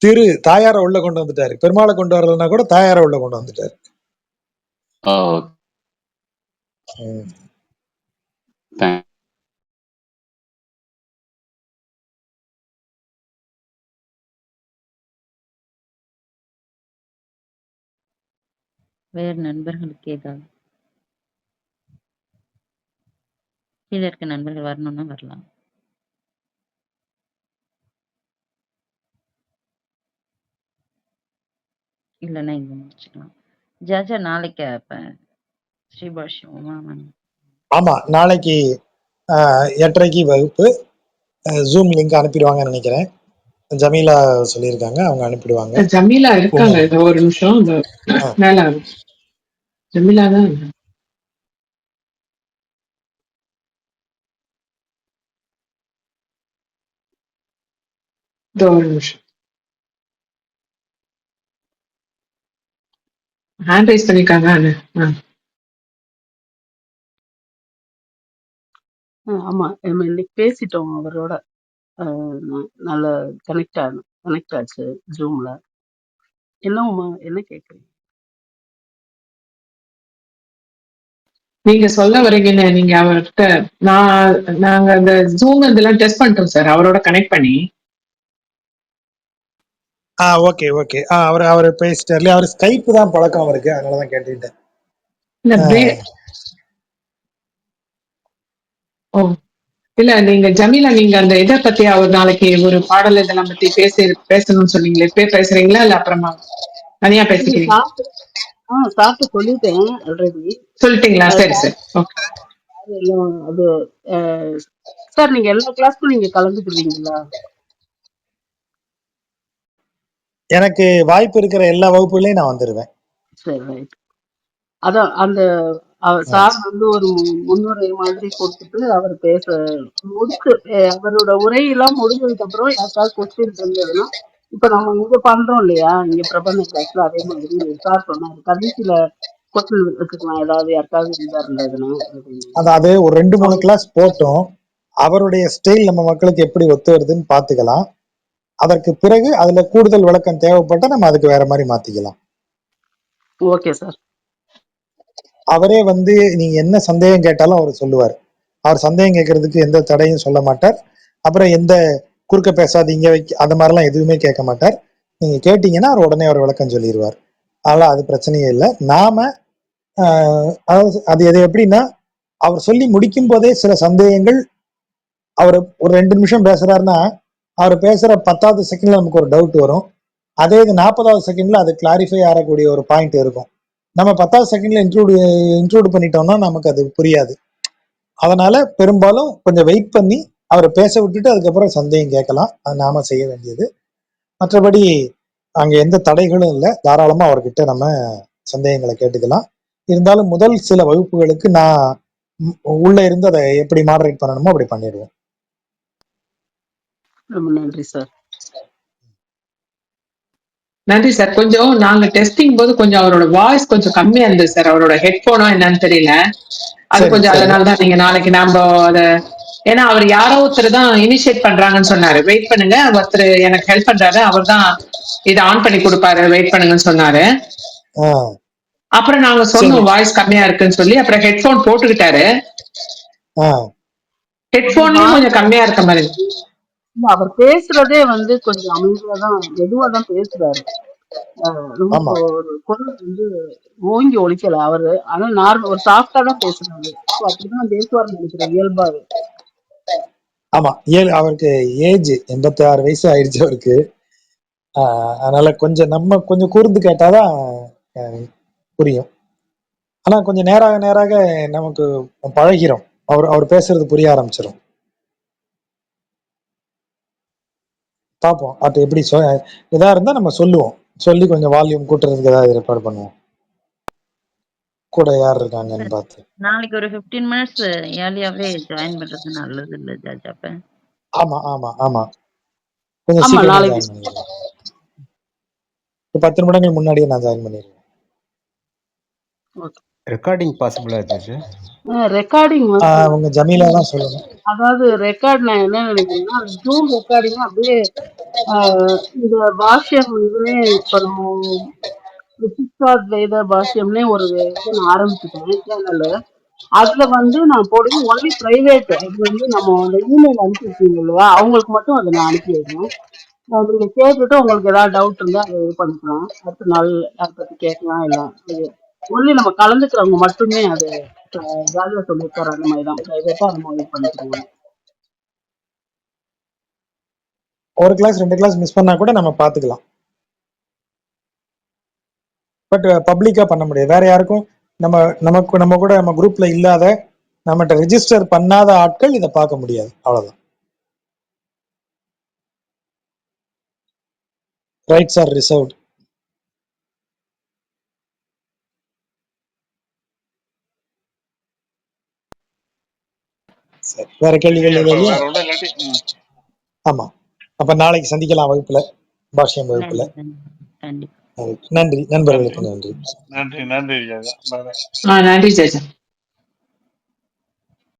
திரு தாயார உள்ள கொண்டு வந்துட்டாரு. பெருமாளை கொண்டு வரலன்னா கூட தாயார உள்ள கொண்டு வந்துட்டாரு. ம். Thank- வேறு நண்பர்களுக்கு ஏதாவது? கீழே இருக்க நண்பர்கள் வரணும்னா வரலாம். இல்லைன்னா இங்க முடிச்சுக்கலாம். ஜாஜா நாளைக்கு அப்ப ஸ்ரீபாஷ்யம். ஆமா, நாளைக்கு 8:30க்கு வகுப்பு. ஜூம் லிங்க் அனுப்பிடுவாங்கன்னு நினைக்கிறேன். ஜமீலா சொல்லியிருக்காங்க, அவங்க அனுப்பிடுவாங்க. ஜமீலா இருக்காங்க. இந்த ஒரு நிமிஷம் இந்த மேல ஜமீலா தான். இந்த ஒரு நிமிஷம் ஹேண்ட் ரைஸ் பண்ணிருக்காங்க. ஆமா. நம்ம இன்னைக்கு பேசிட்டோம் அவரோட. நல்ல கனெக்ட் ஆச்சு Zoomல. என்னம்மா என்ன கேட்குறீங்க? நீங்க சொல்ல வரீங்கன்னு நீங்க அவர்கிட்ட நாங்க அந்த ஜூம் இதெல்லாம் டெஸ்ட் பண்ணிட்டோம் சார் அவரோட கனெக்ட் பண்ணி. Okay okay. அவர் பேசிட்டார் இல்லையா? அவர் ஸ்கைப் தான் பழக்கம் அவருக்கு, அதனாலதான் கேட்டுக்கிட்டேன். இல்ல ஓ இல்ல நீங்க ஜமீலா நீங்க அந்த இதை பத்தி அவர் நாளைக்கு ஒரு பாடல் இதெல்லாம் பத்தி பேசணும்னு சொன்னீங்களே, இப்ப பேசுறீங்களா இல்ல அப்புறமா தனியா இல்ல பேசிக்கிறீங்க? சாப்பிட்டு சொல்லிட்டேன் ஆல்ரெடி. சொல்லிட்டீங்களா? சரி சரி ஓகே. அது சார் நீங்க எல்லா கிளாஸ்க்கும் நீங்க கலந்துக்குவீங்களா? எனக்கு வாய்ப்பு இருக்கிற எல்லா வகுப்புகளையும் நான் வந்துருவேன். சரி ரைட். அதான் அந்த சார் வந்து ஒரு முன்னுரை மாதிரி கொடுத்துட்டு அவர் முடிச்சு அவரோட உரையெல்லாம் முடிஞ்சதுக்கு அப்புறம் யாருக்காவது கொஸ்டின் இருந்ததுன்னா, இப்ப நம்ம இங்க பண்றோம் இல்லையா, இங்க பிரபந்த கிளாஸ்ல அதே மாதிரி சார் சொன்னாரு கடைசியில கொஸ்டின் வச்சுக்கலாம் ஏதாவது யாருக்காவது இருந்ததுன்னா அப்படின்னு. அதாவது ஒரு 2-3 கிளாஸ் போட்டோம், அவருடைய ஸ்டைல் நம்ம மக்களுக்கு எப்படி ஒத்து வருதுன்னு பாத்துக்கலாம். அதற்கு பிறகு அதுல கூடுதல் விளக்கம் தேவைப்பட்டா நம்ம அதுக்கு வேற மாதிரி மாத்திக்கலாம். Okay sir. அவரே வந்து நீங்க என்ன சந்தேகம் கேட்டாலும் அவர் சொல்லுவார். அவர் சந்தேகம் கேட்கறதுக்கு எந்த தடையும் சொல்ல மாட்டார். அப்புறம் எந்த குறுக்க பேசாதீங்க அந்த மாதிரிலாம் எதுவுமே கேட்க மாட்டார். நீங்க கேட்டீங்கன்னா அவர் உடனே அவர் விளக்கம் சொல்லிடுவார். அதெல்லாம் அது பிரச்சனையே இல்லை. நாம அதாவது அது எது எப்படின்னா, அவர் சொல்லி முடிக்கும் போதே சில சந்தேகங்கள், அவர் ஒரு 2 நிமிஷம் பேசுறாருன்னா அவர் பேசுற 10வது செகண்ட்ல நமக்கு ஒரு டவுட் வரும். அதே இது 40வது செகண்ட்ல அது கிளாரிஃபை ஆகக்கூடிய ஒரு பாயிண்ட் இருக்கும். நம்ம 10வது செகண்ட்ல இன்க்ளூட் பண்ணிட்டோம்னா நமக்கு அது புரியாது. அதனால பெரும்பாலும் கொஞ்சம் வெயிட் பண்ணி அவரை பேச விட்டுட்டு அதுக்கப்புறம் சந்தேகம் கேட்கலாம். அது நாம செய்ய வேண்டியது. மற்றபடி அங்க எந்த தடைகளும் இல்லை. தாராளமா அவர்கிட்ட நம்ம சந்தேகங்களை கேட்டுக்கலாம். இருந்தாலும் முதல் சில வகுப்புகளுக்கு நான் உள்ள இருந்து அதை எப்படி மாடரேட் பண்ணணுமோ அப்படி பண்ணிடுவோம். ரொம்ப நன்றி சார். நன்றி சார். கொஞ்சம் நாங்க டெஸ்டிங் போது கொஞ்சம் அவரோட வாய்ஸ் கொஞ்சம் கம்மியா இருந்தது சார். அவரோட ஹெட்போனோ என்னன்னு தெரியல. அது கொஞ்சம் அதனாலதான் நீங்க நாளைக்கு நாம அத, ஏன்னா அவர் யாரோ ஒருத்தர் தான் இனிஷியேட் பண்றாங்கன்னு சொன்னாரு. வெயிட் பண்ணுங்க, ஒருத்தர் எனக்கு ஹெல்ப் பண்றாரு, அவர் தான் இதை ஆன் பண்ணி கொடுப்பாரு, வெயிட் பண்ணுங்கன்னு சொன்னாரு. அப்புறம் நாங்க சொன்னோம் வாய்ஸ் கம்மியா இருக்குன்னு சொல்லி. அப்புறம் ஹெட்போன் போட்டுக்கிட்டாரு. ஹெட்போன்லயும் கொஞ்சம் கம்மியா இருக்க மாதிரி. அவர் பேசுறதே வந்து கொஞ்சம் அமைதியாதான் மெதுவாதான் பேசுறாரு. ரொம்ப ஒரு குரல் வந்து ஓங்கி ஒழிக்கல அவரு. ஆனா நார்மல் ஒரு சாஃப்டா தான் பேசுறாரு. அப்படிதான் பேசுவார்னு நினைக்கிறேன் இயல்பாவே. ஆமா, அவருக்கு ஏஜ் 86 வயசு ஆயிடுச்சு அவருக்கு. அதனால கொஞ்சம் நம்ம கொஞ்சம் கூர்ந்து கேட்டாதான் புரியும். ஆனா கொஞ்சம் நேராக நமக்கு பழகிறோம். அவர் பேசுறது புரிய ஆரம்பிச்சிடும். பார்ப்போம் அது எப்படி எதா இருந்தா நம்ம சொல்லுவோம். சொல்லி கொஞ்சம் வால்யூம் கூட்டுறதுக்கு ஏதாவது ஏற்பாடு பண்ணுவோம். கூட யார் இருக்காங்கன்னு பார்த்து. நாளைக்கு ஒரு 15 மினிட்ஸ் ஏர்லியாவே ஜாயின் பண்றது நல்லது இல்ல ஜாஜ்? அப்ப ஆமா ஆமா ஆமா, கொஞ்சம் சீக்கிரமா ஜாயின் பண்ணிடுறேன். 10 நிமிடங்கள் முன்னாடியே நான் ஜாயின் பண்ணிடுறேன். ரெக்கார்டிங் பாசிபிளா ஜாஜ்? ரெக்கார்டிங் உங்க ஜமீலா தான் சொல்லணும். அதாவது ரெக்கார்ட் நான் என்ன நினைக்கிறேன்னா, ஜூம் ரெக்கார்டிங் அப்படியே இந்த பாஷ்யம் இதுவே இப்ப நம்ம வேத பாஷ்யம்னே ஒரு இது நான் ஆரம்பிச்சுட்டேன் சேனல். அதுல வந்து நான் போடுவேன் ஒன்லி பிரைவேட். அது வந்து நம்ம அந்த இமெயில் அனுப்பியிருக்கீங்க இல்லையா, அவங்களுக்கு மட்டும் அதை நான் அனுப்பி வைக்கிறேன். நீங்க கேட்டுட்டு உங்களுக்கு ஏதாவது டவுட் இருந்தா அதை இது பண்ணிக்கலாம். அடுத்த நாள் அதை பத்தி கேட்கலாம். இல்லை அது ஒன்லி நம்ம கலந்துக்கிறவங்க மட்டுமே அது ஜாலியா சொல்லியிருக்காரு. அந்த மாதிரி தான் பிரைவேட்டா நம்ம இது பண்ணிக்கிறோம். ஒரு கிளாஸ் 2 கிளாஸ் மிஸ் பண்ணா கூட நம்ம பார்த்துக்கலாம். பட் பப்ளிக்கா பண்ண முடியாது. வேற யாருக்கும் நம்ம கூட நம்ம குரூப்ல இல்லாத, நம்மகிட்ட ரெஜிஸ்டர் பண்ணாத ஆட்கள் இதை பார்க்க முடியாது. அவ்வளவுதான். Rights are reserved. சரி, வேற கேள்விகள் இல்லையா? ஆமா, அப்ப நாளைக்கு சந்திக்கலாம் வகுப்புல, பாஷ்யம் வகுப்புல. நன்றி நண்பர்களுக்கு. நன்றி நன்றி நன்றி. நன்றி ஜெயஜா.